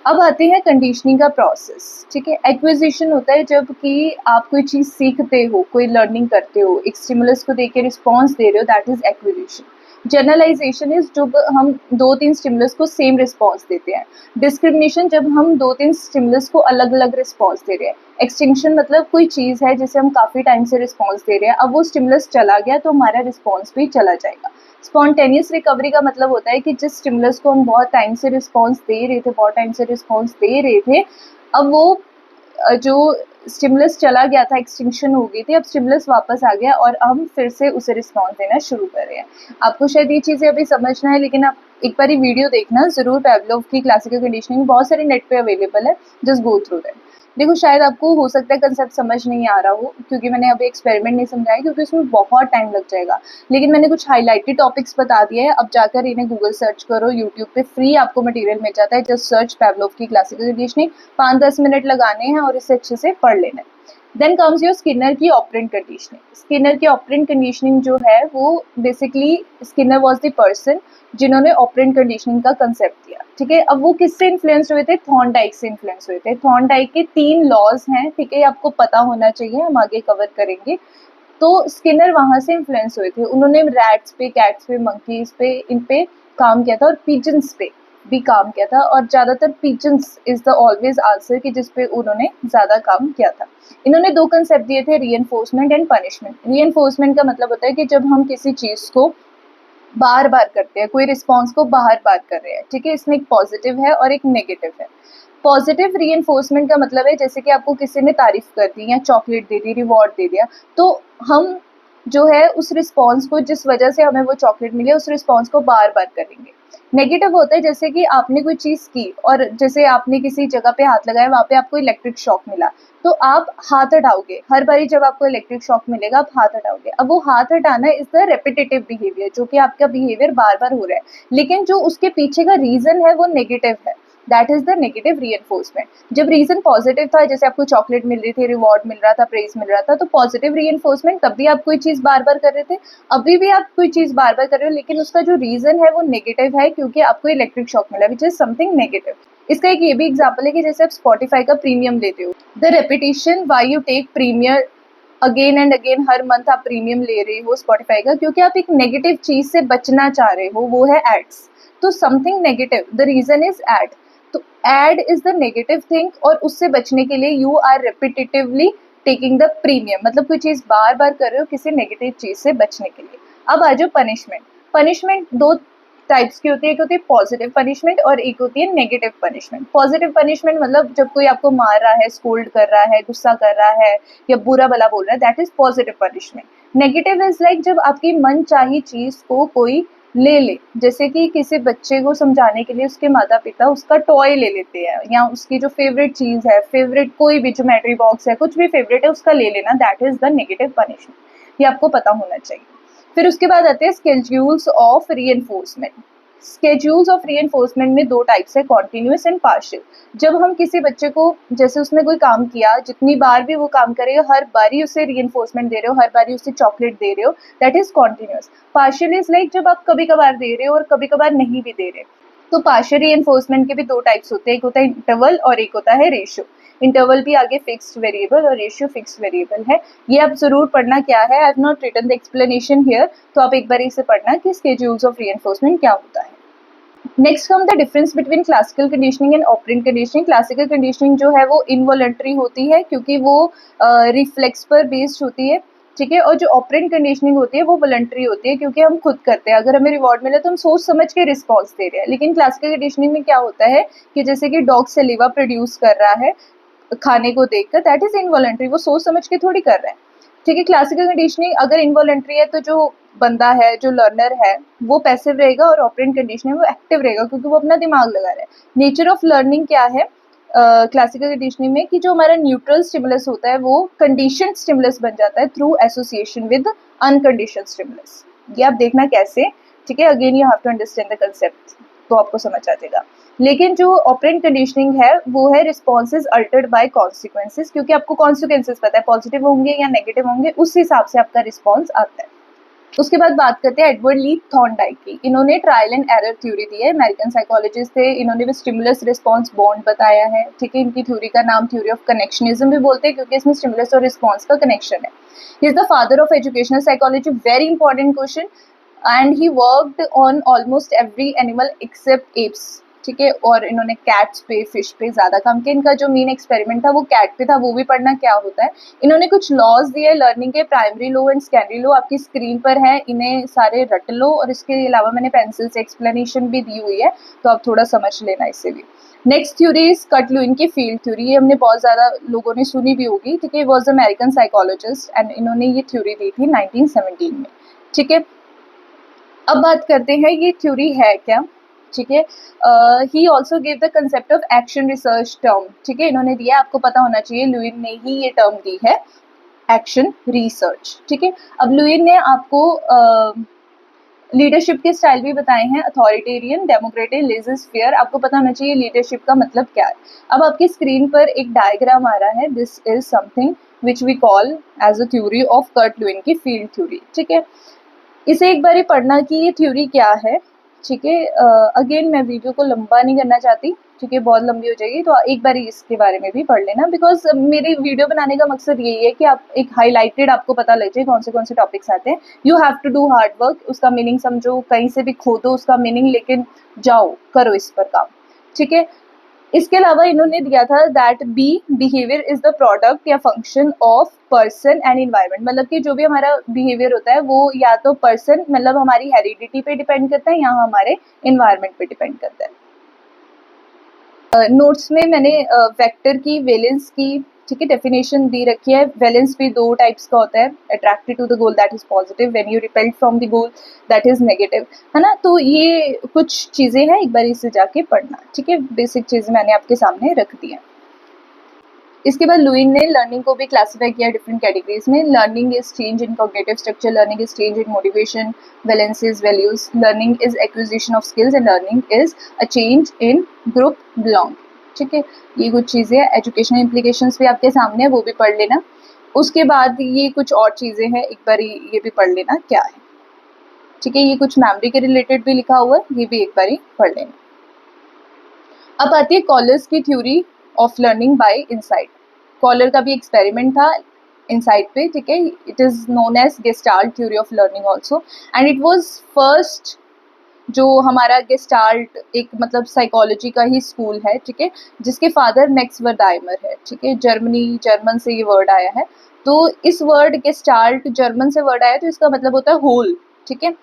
अब आते हैं कंडीशनिंग का प्रोसेस, ठीक है। एक्विजिशन होता है जब कि आप कोई चीज़ सीखते हो, कोई लर्निंग करते हो, एक स्टिमुलस को देके रिस्पॉन्स दे रहे हो, that is acquisition. Generalisation is जब हम 2-3 स्टिमुलस को सेम रिस्पॉन्स देते हैं। डिस्क्रिमिनेशन जब हम 2-3 स्टिमुलस को अलग अलग रिस्पॉन्स दे रहे हैं। एक्सटिंक्शन मतलब कोई चीज़ है जिसे हम काफ़ी टाइम से रिस्पॉन्स दे रहे हैं, अब वो स्टिमुलस चला गया तो हमारा रिस्पॉन्स भी चला जाएगा। स्पॉन्टेनियस रिकवरी का मतलब होता है कि जिस स्टिमुलस को हम बहुत टाइम से रिस्पॉन्स दे रहे थे, अब वो जो स्टिमुलस चला गया था, एक्सटिंक्शन हो गई थी, अब स्टिमुलस वापस आ गया और हम फिर से उसे रिस्पॉन्स देना शुरू कर रहे हैं। आपको शायद ये चीज़ें अभी समझना है, लेकिन आप एक बार वीडियो देखना ज़रूर। पेवलोव की क्लासिकल कंडीशनिंग बहुत सारे नेट पे अवेलेबल है, जस्ट गो थ्रू दैट। देखो, शायद आपको हो सकता है कंसेप्ट समझ नहीं आ रहा हो क्योंकि मैंने अभी एक्सपेरिमेंट नहीं समझाया, क्योंकि उसमें बहुत टाइम लग जाएगा, लेकिन मैंने कुछ हाईलाइटेड टॉपिक्स बता दिए हैं। अब जाकर इन्हें गूगल सर्च करो, यूट्यूब पे फ्री आपको मटेरियल मिल जाता है, जस्ट सर्च पेवलोव की क्लासिकल कंडीशनिंग। 5-10 मिनट लगाने हैं और इसे अच्छे से पढ़ लेना है। देन कम्स योर स्किनर की ऑपरेंट कंडीशनिंग। स्किनर की ऑपरेंट कंडीशनिंग जो है वो basically, Skinner was the person जिन्होंने ऑपरेंट कंडीशनिंग का कंसेप्ट दिया, ठीक है। अब वो किससे इन्फ्लुएंस हुए थे? थॉर्नडाइक से इन्फ्लुएंस हुए थे। थॉर्नडाइक के 3 लॉज हैं, ठीक है, आपको पता होना चाहिए, हम आगे कवर करेंगे। तो स्किनर वहां से इन्फ्लुएंस हुए थे। उन्होंने रैट्स पे, कैट्स पे, मंकीज पे, इन पे काम किया था और पिजन्स पे भी काम किया था, और ज़्यादातर pigeons is the always answer कि जिस पे उन्होंने ज़्यादा काम किया था। इन्होंने 2 कंसेप्ट दिए थे, रीएनफोर्समेंट एंड पनिशमेंट। रीएनफोर्समेंट का मतलब होता है कि जब हम किसी चीज़ को बार बार करते हैं, कोई रिस्पॉन्स को बार बार कर रहे हैं, ठीक है। इसमें एक पॉजिटिव है और एक नेगेटिव है। पॉजिटिव रीइंफोर्समेंट का मतलब है जैसे कि आपको किसी ने तारीफ कर दी या चॉकलेट दे दी, रिवॉर्ड दे दिया, तो हम जो है उस रिस्पॉन्स को, जिस वजह से हमें वो चॉकलेट मिली, उस रिस्पॉन्स को बार बार करेंगे। नेगेटिव होता है जैसे कि आपने कोई चीज़ की और जैसे आपने किसी जगह पे हाथ लगाया, वहाँ पे आपको इलेक्ट्रिक शॉक मिला, तो आप हाथ हटाओगे। हर बारी जब आपको इलेक्ट्रिक शॉक मिलेगा आप हाथ हटाओगे। अब वो हाथ हटाना इज द रेपिटेटिव बिहेवियर, जो कि आपका बिहेवियर बार बार हो रहा है, लेकिन जो उसके पीछे का रीजन है वो नेगेटिव है, that is the negative reinforcement. जब रीजन पॉजिटिव था, जैसे आपको चॉकलेट मिल रही थी, रिवॉर्ड मिल रहा था, प्रेज मिल रहा था, तो पॉजिटिव रीइंफोर्समेंट, तब भी आप कोई चीज़ बार बार कर रहे थे, अभी भी आप कोई चीज़ बार बार कर रहे हो, लेकिन उसका जो रीजन है वो नेगेटिव है, क्योंकि आपको इलेक्ट्रिक शॉक मिला, विच इज समथिंग नेगेटिव। इसका एक ये भी एग्जाम्पल है कि जैसे आप स्पॉटिफाई का प्रीमियम लेते हो, the repetition why you take premier again and again, हर मंथ आप प्रीमियम ले रहे हो स्पॉटिफाई का, क्योंकि आप एक नेगेटिव चीज से बचना चाह रहे हो, वो है एड्स। तो something negative, the reason is AIDS. तो AIDS is the negative thing, और उससे बचने के लिए you are repetitively taking the premium, मतलब कोई चीज बार बार कर रहे हो किसी नेगेटिव चीज से बचने के लिए। अब आ जाओ पनिशमेंट। पनिशमेंट 2 टाइप्स की होती है, एक होती है पॉजिटिव पनिशमेंट और एक होती है नेगेटिव पनिशमेंट। पॉजिटिव पनिशमेंट मतलब जब कोई आपको मार रहा है, स्कोल्ड कर रहा है, गुस्सा कर रहा है या बुरा भला बोल रहा है, that is positive punishment. Negative is like जब आपकी मन चाही चीज को कोई ले जैसे कि किसी बच्चे को समझाने के लिए उसके माता पिता उसका टॉय ले लेते हैं, या उसकी जो फेवरेट चीज है, फेवरेट कोई भी ज्योमेट्री बॉक्स है, कुछ भी फेवरेट है उसका ले लेना, that is the negative punishment. ये आपको पता होना चाहिए। फिर उसके बाद आते हैं स्केड्यूल्स ऑफ रीएनफोर्समेंट। स्केड्यूल्स ऑफ रीएनफोर्समेंट में दो टाइप्स है, कॉन्टिन्यूस एंड पार्शियल। जब हम किसी बच्चे को, जैसे उसने कोई काम किया, जितनी बार भी वो काम करेगा हर बारी उसे रीएनफोर्समेंट दे रहे हो, हर बारी उसे चॉकलेट दे रहे हो, that is continuous. Partial is like जब आप कभी कभार दे रहे हो और कभी कभार नहीं भी दे रहे। तो पार्शियल रीएनफोर्समेंट के भी दो टाइप्स होते हैं, एक होता है इंटरवल और एक होता है रेशियो। इंटरवल भी आगे फिक्स्ड वेरिएबल और रेशियो फिक्स्ड वेरिएबल है। ये आप जरूर पढ़ना क्या है, I have not written the explanation here, तो आप एक बार इसे पढ़ना कि स्केड्यूल्स ऑफ रीएनफोर्समेंट क्या होता है। Next come the difference between classical conditioning and operant conditioning. Classical conditioning जो है वो इनवॉलंटरी होती है क्योंकि वो रिफ्लेक्स पर बेस्ड होती है, ठीक है। और जो ऑपरेंट कंडीशनिंग होती है वो वॉलंटरी होती है क्योंकि हम खुद करते हैं, अगर हमें रिवॉर्ड मिले तो हम सोच समझ के रिस्पॉन्स दे रहे हैं। लेकिन क्लासिकल कंडीशनिंग में क्या होता है कि जैसे कि डॉग सलीवा प्रोड्यूस कर रहा है खाने को देखकर, दैट इज इनवॉलंटरी, वो सोच समझ के थोड़ी कर रहा है, ठीक है। क्लासिकल कंडीशनिंग अगर इनवॉलंटरी है तो जो बंदा है, जो लर्नर है, वो पैसिव रहेगा, और ऑपरेंट कंडीशनिंग वो एक्टिव रहेगा क्योंकि वो अपना दिमाग लगा रहा है। नेचर ऑफ लर्निंग क्या है क्लासिकल कंडीशनिंग में कि जो हमारा न्यूट्रल स्टिमुलस होता है वो कंडीशन स्टिमुलस बन जाता है through association with unconditioned stimulus. ये आप देखना कैसे, ठीक है। Again you have to understand the concept, तो आपको समझ आ जाएगा। लेकिन जो ऑपरेंट कंडीशनिंग है वो है रिस्पॉन्सेज अल्टर्ड बाय कॉन्सिक्वेंसेज, क्योंकि आपको कॉन्सिक्वेंसेज पता है, पॉजिटिव होंगे या नेगेटिव होंगे, उस हिसाब से आपका रिस्पॉन्स आता है। उसके बाद बात करते हैं एडवर्ड ली थॉर्नडाइक की। इन्होंने ट्रायल एंड एरर थ्योरी दी है, अमेरिकन साइकोलॉजिस्ट थे। इन्होंने भी स्टिमुलस रिस्पॉन्स बॉन्ड बताया है, ठीक है। इनकी थ्योरी का नाम थ्योरी ऑफ कनेक्शनिज्म भी बोलते हैं क्योंकि इसमें स्टिमुलस और रिस्पॉन्स का कनेक्शन है। He is the father of educational psychology, very important question, and he worked on almost every animal except apes, ठीक है। और इन्होंने कैट्स पे, फिश पे ज्यादा काम किया। इनका जो मेन एक्सपेरिमेंट था वो कैट पे था, वो भी पढ़ना क्या होता है। इन्होंने कुछ लॉज दिए लर्निंग के, primary law and secondary law आपकी स्क्रीन पर है, इन्हें सारे रट लो। और इसके अलावा मैंने पेंसिल से एक्सप्लेनेशन भी दी हुई है, तो आप थोड़ा समझ लेना इससे भी। नेक्स्ट थ्योरी इज कटलुइन की फील्ड थ्योरी। ये हमने बहुत ज्यादा लोगों ने सुनी भी होगी, ठीक है। वॉज अमेरिकन साइकोलॉजिस्ट एंड इन्होंने ये थ्योरी दी थी 1917 में, ठीक है। अब बात करते हैं ये थ्योरी है क्या, ठीक है। He also give the concept of action research term, ठीक है। इन्होंने दिया, आपको पता होना चाहिए, लुइन ने ही ये टर्म दी है, एक्शन रिसर्च, ठीक है। अब लुइन ने आपको लीडरशिप के स्टाइल भी बताए हैं, अथॉरिटेरियन, डेमोक्रेटिक, लेजर-फेयर। आपको पता होना चाहिए लीडरशिप का मतलब क्या है। अब आपकी स्क्रीन पर एक डायग्राम आ रहा है, this is something which we call as a theory of Kurt Lewin की फील्ड थ्योरी, ठीक है। इसे एक बार पढ़ना कि ये थ्योरी क्या है, ठीक है। अगेन मैं वीडियो को लंबा नहीं करना चाहती, ठीक है, बहुत लंबी हो जाएगी, तो एक बार इसके बारे में भी पढ़ लेना, बिकॉज मेरी वीडियो बनाने का मकसद यही है कि आप एक हाईलाइटेड आपको पता लग जाए कौन से टॉपिक्स आते हैं। You have to do hard work, उसका मीनिंग समझो, कहीं से भी खोदो उसका मीनिंग, लेकिन जाओ करो इस पर काम, ठीक है। इसके अलावा इन्होंने दिया था that B behaviour is the product या function of person and environment, मतलब कि जो भी हमारा बिहेवियर होता है वो या तो पर्सन, मतलब हमारी हेरिडिटी पे डिपेंड करता है, या हमारे इन्वायरमेंट पे डिपेंड करता है। नोट्स में मैंने वेक्टर की, वैलेंस की, ठीक है, डेफिनेशन दी रखी है। वैलेंस भी दो टाइप्स का होता है, attracted to the goal that is positive, when you repelled from the goal that is negative, है ना। तो ये कुछ चीज़ें हैं, एक बार इसे जाके पढ़ना, ठीक है। बेसिक चीज़ें मैंने आपके सामने रख दी हैं। इसके बाद लुइन ने लर्निंग को भी क्लासिफाई किया डिफरेंट कैटेगरीज में। Learning is change in cognitive structure, learning is change in motivation, valence is values, learning is acquisition of skills, and learning is a change in group belong, ठीक है। ये कुछ चीज़ें हैं, एजुकेशनल इम्प्लीकेशंस भी आपके सामने है, वो भी पढ़ लेना। उसके बाद ये कुछ और चीज़ें हैं, एक बार ये भी पढ़ लेना क्या है, ठीक है। ये कुछ मेमोरी के रिलेटेड भी लिखा हुआ है, ये भी एक बार पढ़ लेना। अब आती है कॉलर्स की theory of learning by insight. Kohler का भी एक्सपेरिमेंट था इनसाइट पे, ठीक है। It is known as gestalt theory of learning also, and it was first जो हमारा गेस्टाल्ट एक मतलब साइकोलॉजी का ही स्कूल है, ठीक है, जिसके फादर मैक्स वर्दाइमर है, ठीक है। जर्मन से ये वर्ड आया है। तो इस वर्ड गेस्टाल्ट जर्मन से वर्ड आया, तो इसका मतलब होता है होल, ठीक है।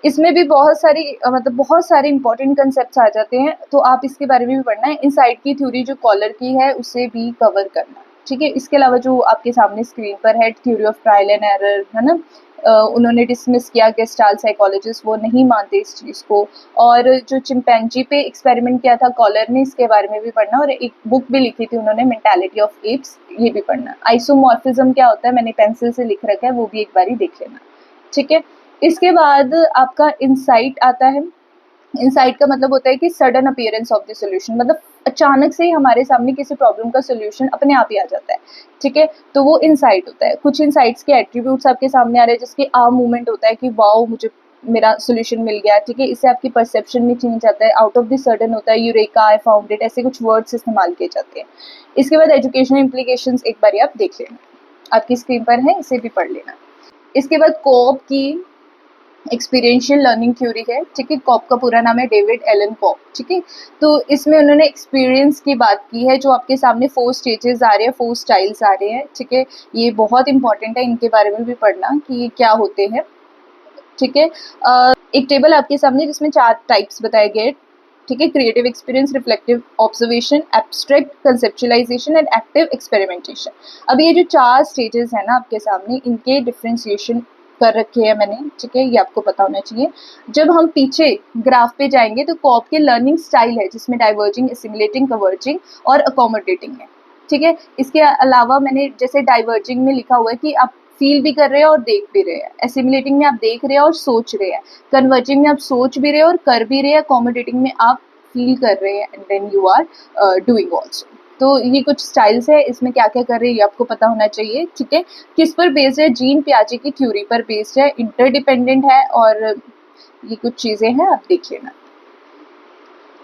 इसमें भी बहुत सारे इंपॉर्टेंट कंसेप्ट्स आ जाते हैं, तो आप इसके बारे में भी पढ़ना है। इनसाइट की थ्योरी जो कॉलर की है उसे भी कवर करना, ठीक है। इसके अलावा जो आपके सामने स्क्रीन पर है, theory of trial and error, है ना, उन्होंने डिसमिस किया, गेस्टाल्ट साइकोलॉजिस्ट वो नहीं मानते इस चीज़ को। और जो चिंपैंजी पे एक्सपेरिमेंट किया था कॉलर ने, इसके बारे में भी पढ़ना, और एक बुक भी लिखी थी उन्होंने, मेंटालिटी ऑफ एप्स, ये भी पढ़ना। आइसोमॉर्फिज्म क्या होता है मैंने पेंसिल से लिख रखा है, वो भी एक बारी देख लेना, ठीक है। इसके बाद आपका इंसाइट आता है। इंसाइट का मतलब होता है कि sudden appearance of the solution, मतलब अचानक से ही हमारे सामने किसी प्रॉब्लम का सॉल्यूशन अपने आप ही आ जाता है, ठीक है, तो वो इंसाइट होता है। कुछ इंसाइट्स के एट्रीब्यूट्स आपके सामने आ रहे हैं, जिसके आम मूवमेंट होता है कि वाओ मुझे मेरा सॉल्यूशन मिल गया, ठीक है, इससे आपकी परसेप्शन में चेंज आता है। आउट ऑफ द सडन होता है, यूरेका, आई फाउंड इट, ऐसे कुछ वर्ड्स इस्तेमाल किए जाते हैं। इसके बाद एजुकेशनल इम्प्लीकेशंस एक बार आप देख लेना, आपकी स्क्रीन पर है, इसे भी पढ़ लेना। इसके बाद कॉब की एक्सपीरियंशियल लर्निंग थ्योरी है, ठीक है। कॉब का पूरा नाम है डेविड एलन कॉब, ठीक है। तो इसमें उन्होंने एक्सपीरियंस की बात की है, जो आपके सामने 4 स्टेजेस आ रहे हैं, 4 स्टाइल्स आ रहे हैं, ठीक है। ये बहुत इंपॉर्टेंट है, इनके बारे में भी पढ़ना कि ये क्या होते हैं, ठीक है। एक टेबल आपके सामने जिसमें 4 टाइप्स बताए गए, ठीक है। Creative experience, reflective observation, abstract conceptualisation and active experimentation. अब ये जो 4 स्टेजेस हैं ना आपके सामने, इनके डिफ्रेंशिएशन कर रखे हैं मैंने, ठीक है, ये आपको पता होना चाहिए। जब हम पीछे ग्राफ पे जाएंगे तो कॉब के लर्निंग स्टाइल है, जिसमें डाइवर्जिंग, असिमिलेटिंग, कन्वर्जिंग और अकोमोडेटिंग है, ठीक है। इसके अलावा मैंने जैसे डाइवर्जिंग में लिखा हुआ है कि आप फील भी कर रहे हैं और देख भी रहे हैं, एसिमिलेटिंग में आप देख रहे हैं और सोच रहे हैं, कन्वर्जिंग में आप सोच भी रहे हैं और कर भी रहे हैं, अकोमोडेटिंग में आप फील कर रहे हैं and then you are doing also. तो ये कुछ स्टाइल्स है, इसमें क्या क्या कर रहे हैं ये आपको पता होना चाहिए, ठीक है। किस पर बेस्ड है? जीन पियाजे की थ्योरी पर बेस्ड है, इंटरडिपेंडेंट है, और ये कुछ चीज़ें हैं, आप देख लेना,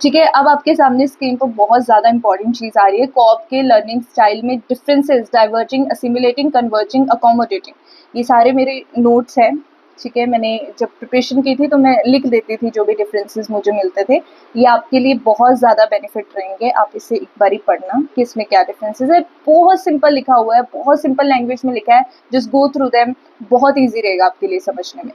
ठीक है। अब आपके सामने स्क्रीन पर बहुत ज़्यादा इंपॉर्टेंट चीज़ आ रही है, कॉब के लर्निंग स्टाइल में डिफरेंसेस, डाइवर्जिंग, असिमिलेटिंग, कन्वर्जिंग, अकोमोडेटिंग, ये सारे मेरे नोट्स हैं, ठीक है। मैंने जब प्रिपरेशन की थी तो मैं लिख देती थी जो भी डिफरेंसेस मुझे मिलते थे, ये आपके लिए बहुत ज़्यादा बेनिफिट रहेंगे, आप इसे एक बारी पढ़ना कि इसमें क्या डिफरेंसेस है। बहुत सिंपल लिखा हुआ है, बहुत सिंपल लैंग्वेज में लिखा है, जस्ट गो थ्रू देम, बहुत ईजी रहेगा आपके लिए समझने में।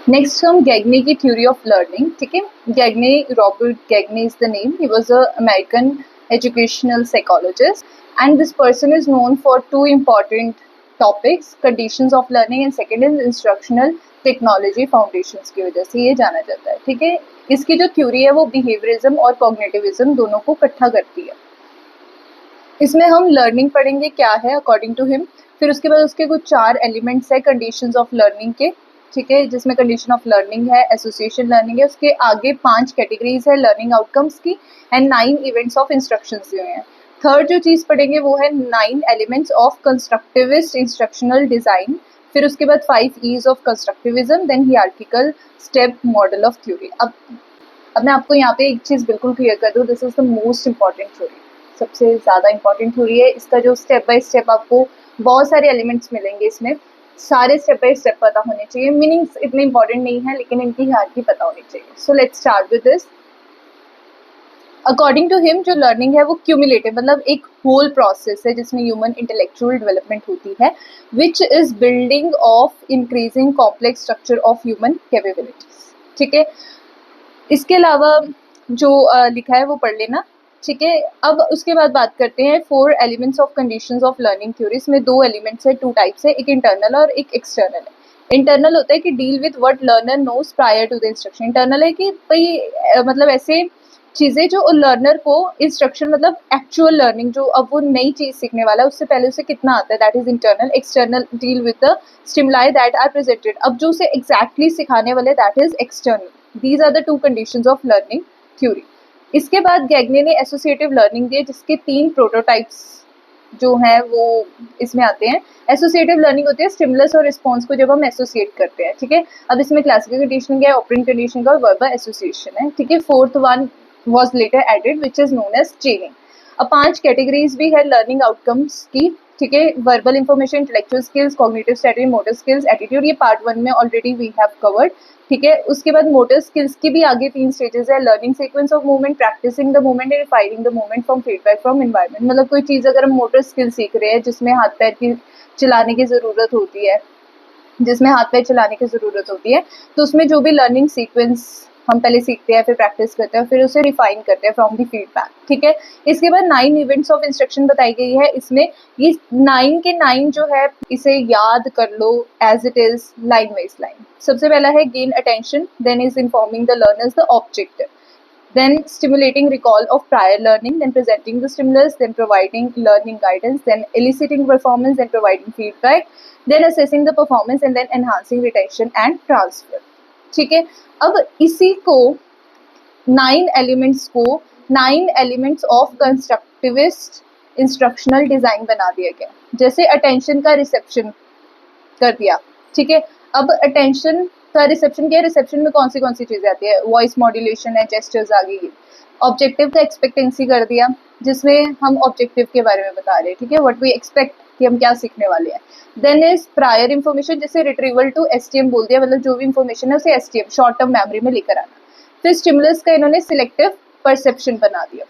नेक्स्ट हम गैगने की थ्योरी ऑफ लर्निंग, ठीक है। Gagne, Robert Gagne is the name, he was a American educational psychologist and this person is known for 2 important topics, conditions of learning and second is instructional technology foundations की वजह से ये जाना जाता है, ठीक है। इसकी जो थ्योरी है वो बिहेवियरिज्म और कॉग्निटिविज्म दोनों को इकट्ठा करती है। इसमें हम लर्निंग पढ़ेंगे क्या है अकॉर्डिंग टू हिम, फिर उसके बाद उसके कुछ 4 एलिमेंट्स है कंडीशंस ऑफ लर्निंग के, ठीक है, जिसमें कंडीशन ऑफ लर्निंग है, एसोसिएशन लर्निंग है, उसके आगे 5 कैटेगरीज है लर्निंग आउटकम्स की एंड 9 इवेंट्स ऑफ इंस्ट्रक्शंस दिए हैं। थर्ड जो चीज़ पढ़ेंगे वो है 9 elements of constructivist instructional design, फिर उसके बाद 5 E's of constructivism, then hierarchical step model of theory. अब मैं आपको यहाँ पे एक चीज़ बिल्कुल क्लियर कर दूँ, this is the most important theory, सबसे ज़्यादा इंपॉर्टेंट थ्योरी है। इसका जो स्टेप बाय स्टेप आपको बहुत सारे एलिमेंट्स मिलेंगे, इसमें सारे स्टेप बाय स्टेप पता होने चाहिए, मीनिंग्स इतने इंपॉर्टेंट नहीं है लेकिन इनकी हायरार्की पता होनी चाहिए। So let's start with this. According to him जो लर्निंग है वो क्यूमुलेटिव, मतलब एक होल प्रोसेस है जिसमें ह्यूमन इंटेलेक्चुअल डेवलपमेंट होती है, which is building of increasing complex structure of human capabilities, ठीक है। इसके अलावा जो लिखा है वो पढ़ लेना, ठीक है। अब उसके बाद बात करते हैं 4 elements of conditions of learning theory. इसमें 2 एलिमेंट्स है, 2 टाइप्स है, एक इंटरनल और एक एक्सटर्नल है। इंटरनल होता है कि deal with what learner knows prior to the instruction. Internal है कि भाई मतलब ऐसे चीज़ें जो लर्नर को इंस्ट्रक्शन, मतलब एक्चुअल लर्निंग, जो अब वो नई चीज़ सीखने वाला है उससे पहले उसे कितना आता है, that is internal. External deal with the stimuli that are presented, अब जो उसे एग्जैक्टली सिखाने वाले, that is external. These are the 2 conditions of learning theory. इसके बाद गैगने ने एसोसिएटिव लर्निंग दी, जिसके 3 प्रोटोटाइप्स जो हैं वो इसमें आते हैं। एसोसिएटिव लर्निंग होती है स्टिमुलस और रिस्पॉन्स को जब हम एसोसिएट करते हैं, ठीक है। अब इसमें क्लासिकल कंडीशनिंग है, ऑपरेंट कंडीशनिंग और वर्बल एसोसिएशन है, ठीक है। 4th one was later added which is known as chaining। अब 5 कैटेगरीज भी है लर्निंग आउटकम्स की, ठीक है। Verbal information, intellectual skills, cognitive strategy, motor skills, attitude, ये पार्ट 1 में ऑलरेडी वी हैव कवर्ड, ठीक है। उसके बाद मोटर स्किल्स की भी आगे 3 स्टेजेस है, learning sequence of movement, practising the movement and refining the movement from feedback from environment. मतलब कोई चीज़ अगर हम मोटर स्किल सीख रहे हैं जिसमें हाथ पैर की चलाने की ज़रूरत होती है, जिसमें हाथ पैर चलाने की ज़रूरत होती है, तो उसमें जो भी लर्निंग सीक्वेंस हम पहले सीखते हैं, फिर प्रैक्टिस करते हैं, फिर उसे रिफाइन करते हैं फ्रॉम द फीडबैक, ठीक है। इसके बाद 9 इवेंट्स ऑफ इंस्ट्रक्शन बताई गई है। इसमें ये 9 के 9 जो है इसे याद कर लो as it is, line wise line. सबसे पहला है gain attention, then is informing the learners the objective, then stimulating recall of prior learning, then presenting the stimulus, then providing learning guidance, then eliciting performance, then providing feedback, then assessing the performance and then enhancing retention and transfer, ठीक है। अब इसी को 9 elements को 9 elements of constructivist instructional design बना दिया गया। जैसे अटेंशन का रिसेप्शन कर दिया, ठीक है। अब अटेंशन का रिसेप्शन क्या है, रिसेप्शन में कौन सी चीजें आती है, वॉइस मॉड्यूलेशन है, जेस्चर्स आ गई। ऑब्जेक्टिव का एक्सपेक्टेंसी कर दिया, जिसमें हम ऑब्जेक्टिव के बारे में बता रहे हैं, ठीक है, व्हाट वी एक्सपेक्ट कि हम क्या सीखने वाले हैं। देन इज प्रायर इंफॉर्मेशन, जैसे रिट्रीवल टू एसटीएम बोल दिया, मतलब जो भी इंफॉर्मेशन है उसे एसटीएम शॉर्ट टर्म मेमोरी में लेकर आना। फिर स्टिमुलस का इन्होंने सिलेक्टिव परसेप्शन बना दिया,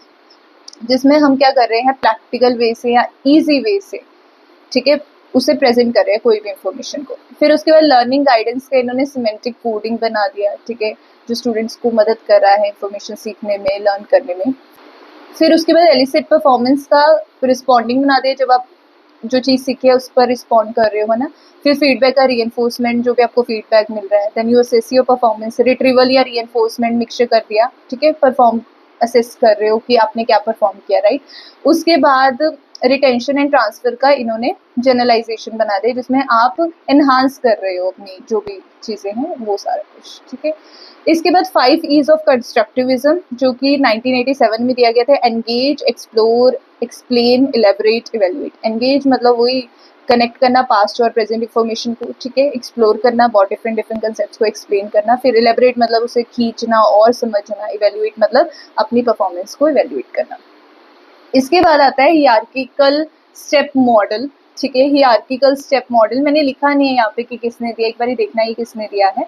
जिसमें हम क्या कर रहे हैं, प्रैक्टिकल वे से या ईजी वे से, ठीक है, उसे प्रेजेंट कर रहे हैं कोई भी इंफॉर्मेशन को। फिर उसके बाद लर्निंग गाइडेंस का इन्होंने सिमेंटिक कोडिंग बना दिया, ठीक है, जो स्टूडेंट्स को मदद कर रहा है इंफॉर्मेशन सीखने में, लर्न करने में। फिर उसके बाद एलिसिट परफॉर्मेंस का रिस्पॉन्डिंग बना दिया, जब आप जो चीज़ सीखी है उस पर रिस्पॉन्ड कर रहे हो, है ना। फिर फीडबैक का रीएनफोर्समेंट, जो भी आपको फीडबैक मिल रहा है। Then you assess your performance, retrieval या रीएनफोर्समेंट मिक्सचर कर दिया, ठीक है, परफॉर्म असेस कर रहे हो कि आपने क्या परफॉर्म किया, राइट। उसके बाद रिटेंशन एंड ट्रांसफर का इन्होंने जनरलाइजेशन बना दिया, जिसमें आप एनहांस कर रहे हो अपनी जो भी चीज़ें हैं वो सारा कुछ, ठीक है। इसके बाद 5 ईज ऑफ कंस्ट्रक्टिविज्म, जो कि 1987 में दिया गया था। Engage, explore, explain, elaborate, evaluate. Engage मतलब वही कनेक्ट करना पास्ट और प्रेजेंट इंफॉर्मेशन को, ठीक है। एक्सप्लोर करना, बहुत डिफरेंट कंसेप्ट्स को एक्सप्लेन करना। फिर इलेबोरेट मतलब उसे खींचना और समझना। इवेल्युएट मतलब अपनी परफॉर्मेंस को इवेल्युएट करना। इसके बाद आता है हियरार्किकल स्टेप मॉडल, ठीक है। हियरार्किकल स्टेप मॉडल मैंने लिखा नहीं है यहाँ पे कि किसने दिया, एक बार देखना ही किसने दिया है।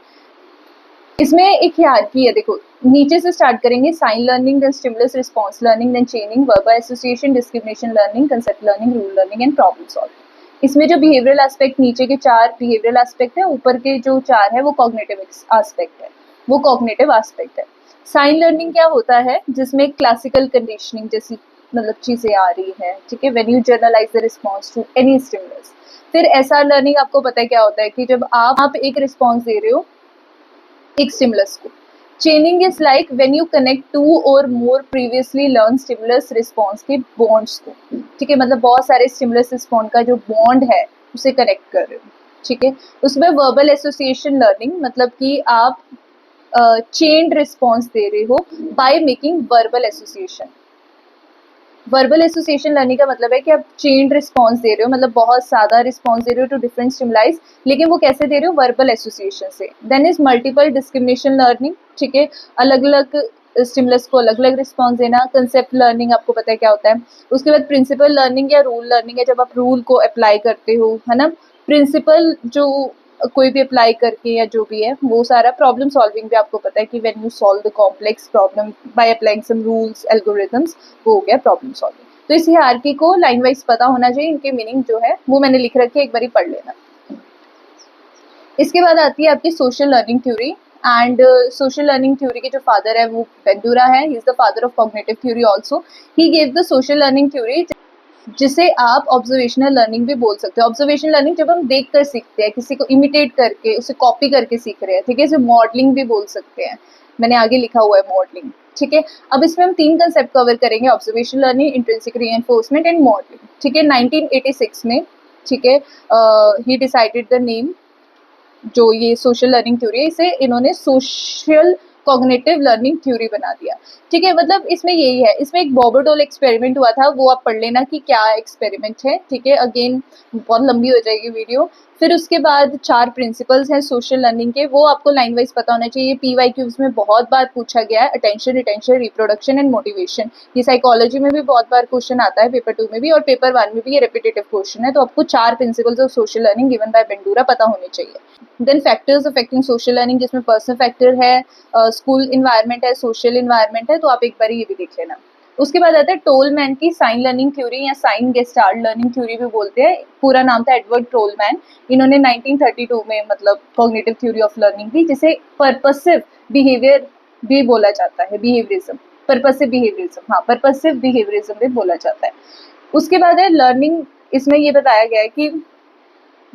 इसमें एक हियरार्की है, देखो नीचे से स्टार्ट करेंगे, sign learning, then stimulus response learning, then chaining, verbal association, discrimination learning, concept learning, rule learning and problem solving. इसमें जो बिहेवियरल एस्पेक्ट, नीचे के 4 बिहेवियरल एस्पेक्ट है, ऊपर के जो 4 है वो कॉग्निटिव एस्पेक्ट है, वो कॉग्निटिव एस्पेक्ट है। साइन लर्निंग क्या होता है, जिसमें क्लासिकल कंडीशनिंग जैसी मतलब चीजें आ रही है, ठीक है, when you generalise the response to any stimulus. फिर एसआर लर्निंग आपको पता है क्या होता है, कि जब आप एक रिस्पॉन्स दे रहे हो एक स्टिमुलस को। चेनिंग is like when you connect 2 और मोर प्रीवियसली लर्न स्टिमुलस रिस्पॉन्स के बॉन्ड्स को, ठीक है, मतलब बहुत सारे स्टिमुलस रिस्पॉन्स का जो बॉन्ड है उसे कनेक्ट कर रहे हो, ठीक है। उसमें वर्बल एसोसिएशन लर्निंग, मतलब कि आप चेन्ड रिस्पॉन्स दे रहे हो by making verbal association. Verbal association learning का मतलब है कि आप चेन्ड रिस्पॉन्स दे रहे हो, मतलब बहुत ज़्यादा रिस्पॉन्स दे रहे हो टू डिफरेंट स्टिमुलाइज, लेकिन वो कैसे दे रहे हो, वर्बल एसोसिएशन से। Then is multiple discrimination learning, ठीक है, अलग अलग स्टिमुलस को अलग अलग रिस्पॉन्स देना। कंसेप्ट लर्निंग आपको पता है क्या होता है। उसके बाद प्रिंसिपल लर्निंग या रूल लर्निंग है, जब आप रूल को अप्लाई करते हो, है ना। प्रिंसिपल जो कोई भी अप्लाई करके या जो भी है वो सारा। प्रॉब्लम सॉल्विंग भी आपको पता है कि when you solve the complex problem by applying some rules, algorithms, वो हो गया प्रॉब्लम सॉल्विंग। तो इस हियरार्की को लाइन वाइज पता होना चाहिए, इनके मीनिंग जो है वो मैंने लिख रखी है, एक बारी पढ़ लेना। इसके बाद आती है आपकी social learning theory, and social learning theory के जो फादर है वो बेंडूरा है, he is the father of cognitive theory also. He gave the social learning theory, जिसे आप ऑब्जर्वेशनल लर्निंग भी बोल सकते हो। ऑब्जर्वेशनल लर्निंग जब हम देख कर सीखते हैं, किसी को इमिटेट करके उसे कॉपी करके सीख रहे हैं, ठीक है, इसे मॉडलिंग भी बोल सकते हैं, मैंने आगे लिखा हुआ है मॉडलिंग, ठीक है। अब इसमें हम 3 कंसेप्ट कवर करेंगे, observational learning, intrinsic reinforcement and modelling, ठीक है। 1986 में, ठीक है, ही डिसाइडेड द नेम, जो ये सोशल लर्निंग थ्योरी है, इसे इन्होंने सोशल कॉग्निटिव लर्निंग थ्योरी बना दिया, ठीक है। मतलब इसमें यही है, इसमें एक बॉबरडोल एक्सपेरिमेंट हुआ था, वो आप पढ़ लेना कि क्या एक्सपेरिमेंट है, ठीक है। अगेन बहुत लंबी हो जाएगी वीडियो। फिर उसके बाद 4 प्रिंसिपल्स हैं सोशल लर्निंग के, वो आपको लाइन वाइज पता होना चाहिए। PYQs में बहुत बार पूछा गया है, attention, retention, reproduction and motivation. ये साइकोलॉजी में भी बहुत बार क्वेश्चन आता है, पेपर 2 में भी और पेपर 1 में भी ये रिपीटेटिव क्वेश्चन है। तो आपको 4 principles of social learning given by Bandura पता होने चाहिए। Then factors affecting social learning, जिसमें पर्सनल फैक्टर है, स्कूल इन्वायरमेंट है, सोशल इन्वायरमेंट है, तो आप एक बार ये भी देख लेना। उसके बाद आता है टोलमैन की साइन लर्निंग थ्योरी या साइन गेस्टाल्ट लर्निंग थ्योरी भी बोलते हैं, पूरा नाम था एडवर्ड टोलमैन। इन्होंने 1932 में मतलब कॉग्निटिव थ्योरी ऑफ लर्निंग दी, जिसे पर्पसिव बिहेवियर भी बोला जाता है, बिहेवियरिज्म, पर्पसिव बिहेवियरिज्म, हाँ पर्पसिव बिहेवियरिज्म भी बोला जाता है। उसके बाद है लर्निंग, इसमें ये बताया गया है कि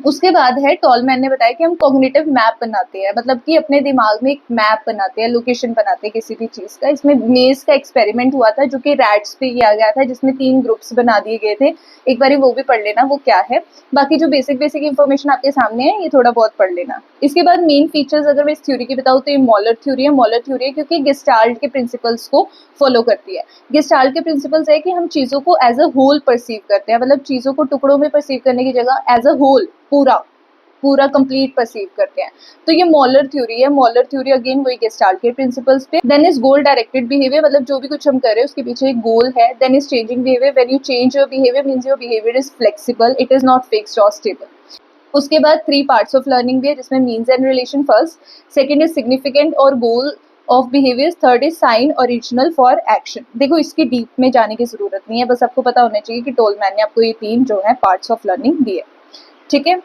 उसके बाद है टॉलमैन ने बताया कि हम कॉग्निटिव मैप बनाते हैं, मतलब कि अपने दिमाग में एक मैप बनाते हैं, लोकेशन बनाते हैं किसी भी चीज़ का। इसमें मेज का एक्सपेरिमेंट हुआ था जो कि रैट्स पे किया गया था, जिसमें 3 ग्रुप्स बना दिए गए थे। एक बार वो भी पढ़ लेना वो क्या है। बाकी जो बेसिक बेसिक इन्फॉर्मेशन आपके सामने है ये थोड़ा बहुत पढ़ लेना। इसके बाद मेन फीचर्स अगर मैं इस थ्योरी की बताऊँ तो ये मॉलर थ्योरी है। मॉलर थ्योरी है क्योंकि गेस्टाल्ट के प्रिंसिपल्स को फॉलो करती है। गेस्टाल्ट के प्रिंसिपल्स है कि हम चीज़ों को एज अ होल परसीव करते हैं, मतलब चीज़ों को टुकड़ों में परसीव करने की जगह एज अ होल पूरा कंप्लीट परसीव करते हैं। तो ये मॉलर थ्योरी है। मॉलर थ्योरी अगेन वही गेस्टाल्ट के प्रिंसिपल्स पे। Then is goal directed behaviour, मतलब जो भी कुछ हम कर रहे हैं उसके पीछे एक गोल है। Then is changing behaviour, when you change your behaviour means your behaviour is flexible, it is not fixed और स्टेबल। उसके बाद 3 पार्ट्स ऑफ लर्निंग भी है जिसमें means and relation first, second is significant और goal of behaviour, third is sign original for action. देखो इसकी deep में जाने की जरूरत नहीं है, बस आपको पता होना चाहिए कि टोलमैन ने आपको ये 3 जो है पार्ट्स ऑफ लर्निंग दिए। ठीक है,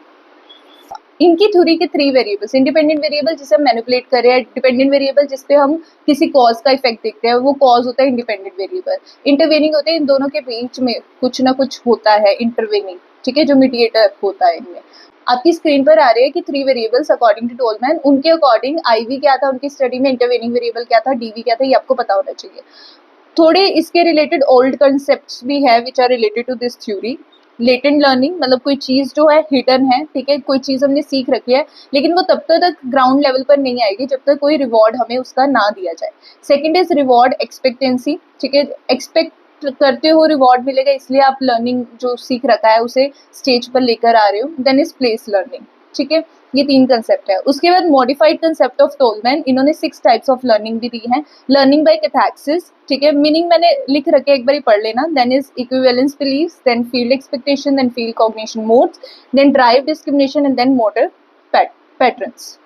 इनकी थ्योरी के 3 वेरिएबल्स, इंडिपेंडेंट वेरिएबल जिसे हम मैनिपुलेट कर रहे हैं, डिपेंडेंट वेरिएबल जिसपे हम किसी कॉज का इफेक्ट देखते हैं, वो कॉज होता है इंडिपेंडेंट वेरिएबल। इंटरवेनिंग होते हैं, इन दोनों के बीच में कुछ ना कुछ होता है इंटरवेनिंग, ठीक है, जो मीडिएटर होता है इनमें। आपकी स्क्रीन पर आ रही है कि 3 वेरिएबल्स अकॉर्डिंग टू टोलमैन, उनके अकॉर्डिंग आईवी क्या था उनकी स्टडी में, इंटरवेनिंग वेरिएबल क्या था, डीवी क्या था, ये आपको पता होना चाहिए। थोड़े इसके रिलेटेड ओल्ड कंसेप्ट्स भी है which are related to this theory. Latent learning, मतलब कोई चीज़ जो है हिडन है, ठीक है, कोई चीज़ हमने सीख रखी है लेकिन वो तब तक ग्राउंड लेवल पर नहीं आएगी जब तक कोई रिवॉर्ड हमें उसका ना दिया जाए। सेकंड इज रिवॉर्ड एक्सपेक्टेंसी, ठीक है, एक्सपेक्ट करते हो रिवॉर्ड मिलेगा इसलिए आप लर्निंग जो सीख रखा है उसे स्टेज पर लेकर आ रहे हो। देन इज प्लेस लर्निंग, ठीक है, ये 3 कंसेप्ट है। उसके बाद मॉडिफाइड कंसेप्ट ऑफ टोलमैन, इन्होंने 6 टाइप्स ऑफ लर्निंग भी दी है। लर्निंग बाय कैथैक्सिस, ठीक है, मीनिंग मैंने लिख रखे एक बार पढ़ लेना। Then is equivalence beliefs, then field expectation, then field cognition modes, then drive discrimination and then motor patterns.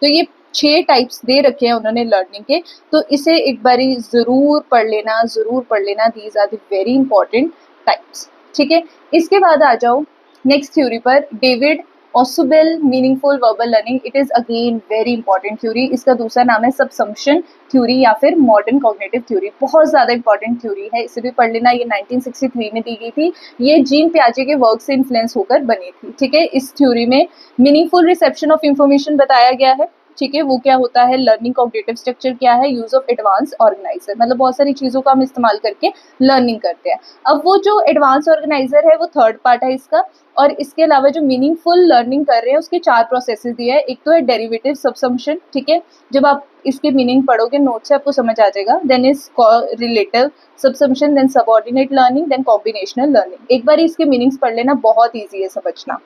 तो ये 6 टाइप्स दे रखे हैं उन्होंने लर्निंग के, तो इसे एक बारी जरूर पढ़ लेना। These are the very important types, ठीक है। इसके बाद आ जाओ नेक्स्ट थ्योरी पर, David Ausubel meaningful verbal learning. It is again very important theory. इसका दूसरा नाम है सबसम्पशन थ्योरी या फिर मॉडर्न कॉग्निटिव थ्योरी। बहुत ज्यादा इंपॉर्टेंट थ्योरी है, इसे भी पढ़ लेना। ये 1963 में दी गई थी। ये जीन पियाजे के वर्क से इन्फ्लुएंस होकर बनी थी, ठीक है। इस थ्योरी में मीनिंगफुल रिसेप्शन ऑफ इंफॉर्मेशन बताया गया है, ठीक है, वो क्या होता है, लर्निंग कॉग्निटिव स्ट्रक्चर क्या है, यूज ऑफ एडवांस ऑर्गेनाइजर, मतलब बहुत सारी चीज़ों का हम इस्तेमाल करके लर्निंग करते हैं। अब वो जो एडवांस ऑर्गेनाइजर है वो थर्ड पार्ट है इसका। और इसके अलावा जो मीनिंगफुल लर्निंग कर रहे हैं उसके 4 प्रोसेसेस दिए हैं। एक तो है डेरिवेटिव सबसम्पशन, ठीक है, जब आप इसके मीनिंग पढ़ोगे नोट से आपको समझ आ जाएगा। Then is relative subsumption, then subordinate learning, then combinational learning. एक बार इसके मीनिंग्स पढ़ लेना, बहुत ईजी है समझना।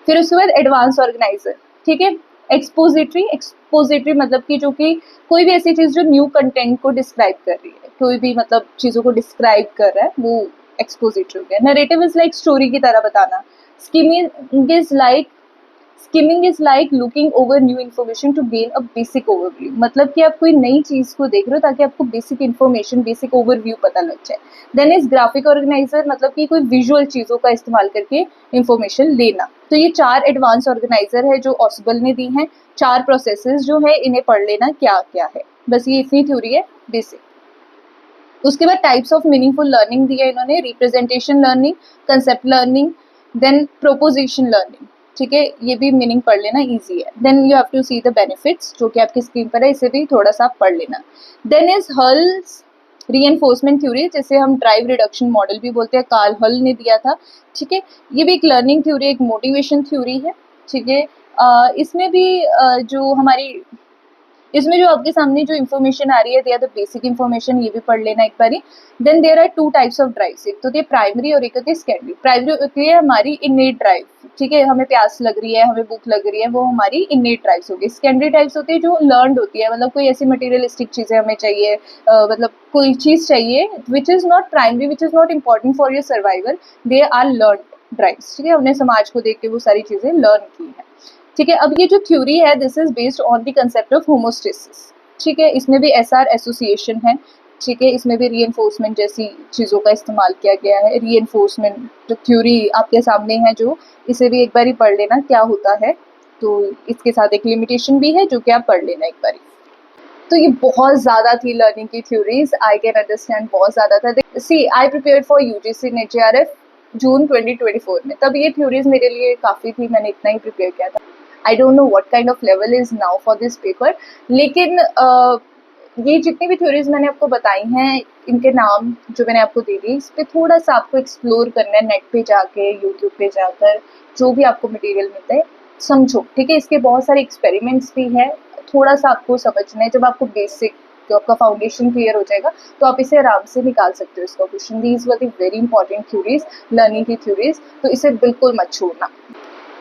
फिर उसके बाद एडवांस ऑर्गेनाइजर, ठीक है। एक्सपोजिटरी मतलब कि जो कि कोई भी ऐसी चीज़ जो न्यू कंटेंट को डिस्क्राइब कर रही है, कोई भी मतलब चीज़ों को डिस्क्राइब कर रहा है, वो एक्सपोजिटरी हो गया। नरेटिव इज लाइक स्टोरी की तरह बताना। Skimming is like looking over new information to gain a basic overview, मतलब कि आप कोई नई चीज़ को देख रहे हो ताकि आपको बेसिक इन्फॉर्मेशन, बेसिक ओवरव्यू पता लग जाए। देन इज ग्राफिक ऑर्गेनाइजर, मतलब कि कोई विजुअल चीज़ों का इस्तेमाल करके इन्फॉर्मेशन लेना। तो ये 4 एडवांस ऑर्गेनाइजर है जो ऑसबल ने दी हैं। 4 प्रोसेसेस जो है इन्हें पढ़ लेना क्या क्या है, बस ये इतनी थ्योरी है बेसिक। उसके बाद टाइप्स ऑफ मीनिंगफुल लर्निंग दी है इन्होंने, representation learning, concept learning, then proposition learning, ठीक है, ये भी मीनिंग पढ़ लेना, इजी है। Then you have to see the benefits जो कि आपकी स्क्रीन पर है, इसे भी थोड़ा सा पढ़ लेना। देन इज हल्स रीएनफोर्समेंट थ्योरी, जिसे हम ड्राइव रिडक्शन मॉडल भी बोलते हैं, कार्ल हल ने दिया था, ठीक है। ये भी एक लर्निंग थ्योरी, एक मोटिवेशन थ्योरी है, ठीक है। इसमें भी इसमें जो आपके सामने जो इन्फॉर्मेशन आ रही है, they are the basic information, ये भी पढ़ लेना एक बारी। Then there are 2 types of drives, एक तो होती है प्राइमरी और एक होती है सेकेंडरी। प्राइमरी होती है हमारी इनेट ड्राइव, ठीक है, हमें प्यास लग रही है, हमें भूख लग रही है, वो हमारी इनेट ड्राइव्स होगी। सेकेंडरी टाइप्स होती है जो लर्नड होती है, मतलब कोई ऐसी मटेरियलिस्टिक चीज़ें हमें चाहिए, मतलब कोई चीज़ चाहिए which is not primary, which is not important for your survival, they are learned drives, ठीक है, हमने समाज को देख के वो सारी चीज़ें लर्न की हैं, ठीक है। अब ये जो थ्योरी है, this is based on the concept of homeostasis, ठीक है, इसमें भी एसआर एसोसिएशन है, ठीक है, इसमें भी रीएनफोर्समेंट जैसी चीज़ों का इस्तेमाल किया गया है। रीएनफोर्समेंट जो थ्योरी आपके सामने है, जो इसे भी एक बारी पढ़ लेना क्या होता है, तो इसके साथ एक लिमिटेशन भी है जो कि आप पढ़ लेना एक बारी। तो ये बहुत ज़्यादा थी लर्निंग की थ्योरीज, आई कैन अंडरस्टैंड, बहुत ज़्यादा था। See I prepare for UGC NET JRF June 2024 में, तब ये थ्योरीज मेरे लिए काफ़ी थी, मैंने इतना ही प्रिपेयर किया था। I don't know what kind of level is now for this paper, लेकिन ये जितनी भी थ्योरीज मैंने आपको बताई हैं, इनके नाम जो मैंने आपको दे दिए, इस पर थोड़ा सा आपको एक्सप्लोर करना है, नेट पे जाके, यूट्यूब पे जाकर, जो भी आपको मटेरियल मिलता है समझो, ठीक है। इसके बहुत सारे एक्सपेरिमेंट्स भी हैं, थोड़ा सा आपको समझना है। जब आपको बेसिक, जो आपका फाउंडेशन क्लियर हो जाएगा, तो आप इसे आराम से निकाल सकते हो इसका question. These were the very important theories, learning की थ्योरीज, तो इसे बिल्कुल मत छोड़ना।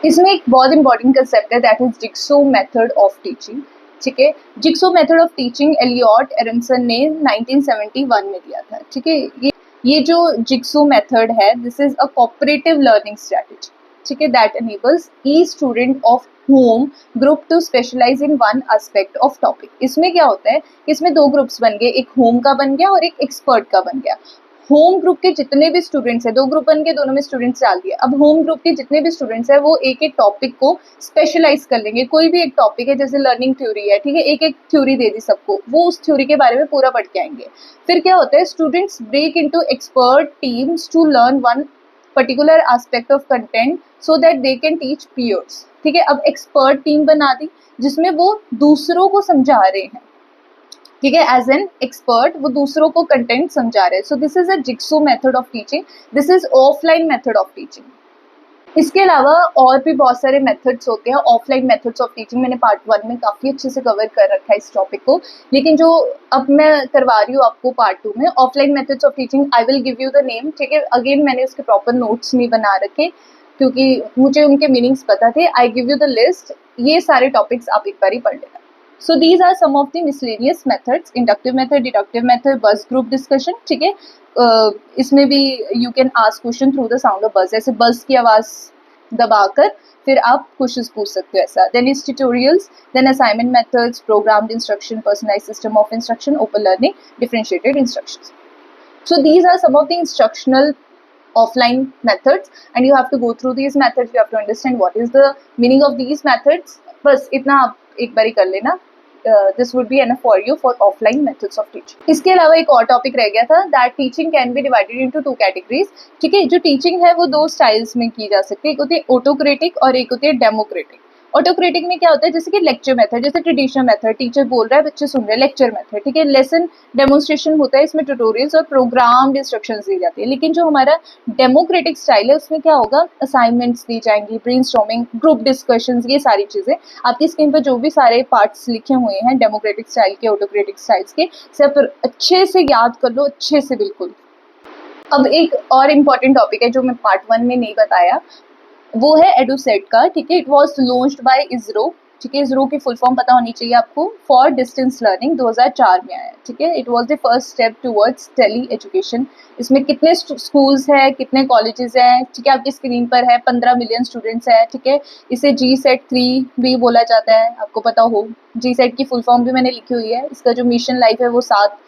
इसमें एक बहुत इंपॉर्टेंट कंसेप्ट है, that is jigsaw method of teaching, ठीक है। Jigsaw method of teaching Elliot Aronson ने 1971 में दिया था, ठीक है। ये जो जिग्सो मेथड है, this is a cooperative learning strategy, ठीक है, that enables each student of home group to specialize in one aspect of topic. इसमें क्या होता है, इसमें दो ग्रुप्स बन गए, एक होम का बन गया और एक एक्सपर्ट का बन गया। होम ग्रुप के जितने भी स्टूडेंट्स हैं, दो ग्रुप बन के, दोनों में स्टूडेंट्स डाल दिए। अब होम ग्रुप के जितने भी स्टूडेंट्स हैं, वो एक एक टॉपिक को स्पेशलाइज कर लेंगे। कोई भी एक टॉपिक है, जैसे लर्निंग थ्योरी है, ठीक है, एक एक थ्योरी दे दी सबको, वो उस थ्योरी के बारे में पूरा पढ़ के आएंगे। फिर क्या होता है, students break into expert teams to learn one particular aspect of content so that they can teach peers, ठीक है। अब एक्सपर्ट टीम बना दी, जिसमें वो दूसरों को समझा रहे हैं, ठीक है, एज एन एक्सपर्ट वो दूसरों को कंटेंट समझा रहे हैं। So this is a jigsaw method of teaching, this is offline method of teaching. इसके अलावा और भी बहुत सारे मेथड्स होते हैं, ऑफलाइन मेथड्स ऑफ टीचिंग। मैंने पार्ट 1 में काफ़ी अच्छे से कवर कर रखा है इस टॉपिक को, लेकिन जो अब मैं करवा रही हूँ आपको पार्ट 2 में, offline methods of teaching, I will give you the name, ठीक है। अगेन मैंने उसके प्रॉपर नोट्स नहीं बना रखे, क्योंकि मुझे उनके मीनिंग्स पता थे। I give you the list, ये सारे टॉपिक्स आप एक बार ही पढ़ लेना। So these are some of the miscellaneous methods: inductive method, deductive method, buzz group discussion, ठीक है। इसमें भी you can ask question through the sound of buzz, ऐसे buzz की आवाज दबाकर फिर आप क्वेश्चंस पूछ सकते हो, ऐसा। Then is tutorials, then assignment methods, programmed instruction, personalized system of instruction, open learning, differentiated instructions. So these are some of the instructional offline methods, and you have to go through these methods. You have to understand what is the meaning of these methods. बस इतना आप एक बारी कर लेना, this would be enough for you for offline methods of teaching. इसके अलावा एक और टॉपिक रह गया था, that teaching can be divided into 2 categories, ठीक है। जो टीचिंग है वो 2 स्टाइल्स में की जा सकती है, एक होती है ऑटोक्रेटिक और एक होती है डेमोक्रेटिक। ऑटोक्रेटिक में क्या होता है, जैसे कि लेक्चर मेथड, जैसे ट्रेडिशनल मेथड, टीचर बोल रहा है, बच्चे सुन रहे हैं, लेक्चर मेथड, ठीक है। लेसन डेमोन्स्ट्रेशन होता है, इसमें ट्यूटोरियल्स और प्रोग्राम्ड इंस्ट्रक्शंस दी जाती है। लेकिन जो हमारा डेमोक्रेटिक स्टाइल है, उसमें क्या होगा, असाइनमेंट्स दी जाएंगी, ब्रेनस्टॉर्मिंग, ग्रुप डिस्कशंस, ये सारी चीज़ें। आपकी स्क्रीन पर जो भी सारे पार्ट्स लिखे हुए हैं डेमोक्रेटिक स्टाइल के, ऑटोक्रेटिक स्टाइल्स के, सिर्फ अच्छे से याद कर लो, अच्छे से, बिल्कुल। अब एक और इम्पॉर्टेंट टॉपिक है जो मैं पार्ट 1 में नहीं बताया, वो है एडुसेट का, ठीक है। It was launched by ISRO, ठीक है। इसरो की फुल फॉर्म पता होनी चाहिए आपको, फॉर डिस्टेंस लर्निंग, 2004 में आया, ठीक है। It was the first step towards tele education. इसमें कितने स्कूल्स हैं, कितने कॉलेजेस हैं, ठीक है, आपकी स्क्रीन पर है, 15 मिलियन स्टूडेंट्स हैं, ठीक है। इसे GSET-3 भी बोला जाता है, आपको पता हो। GSET की फुल फॉर्म भी मैंने लिखी हुई है। इसका जो मिशन लाइफ है वो 7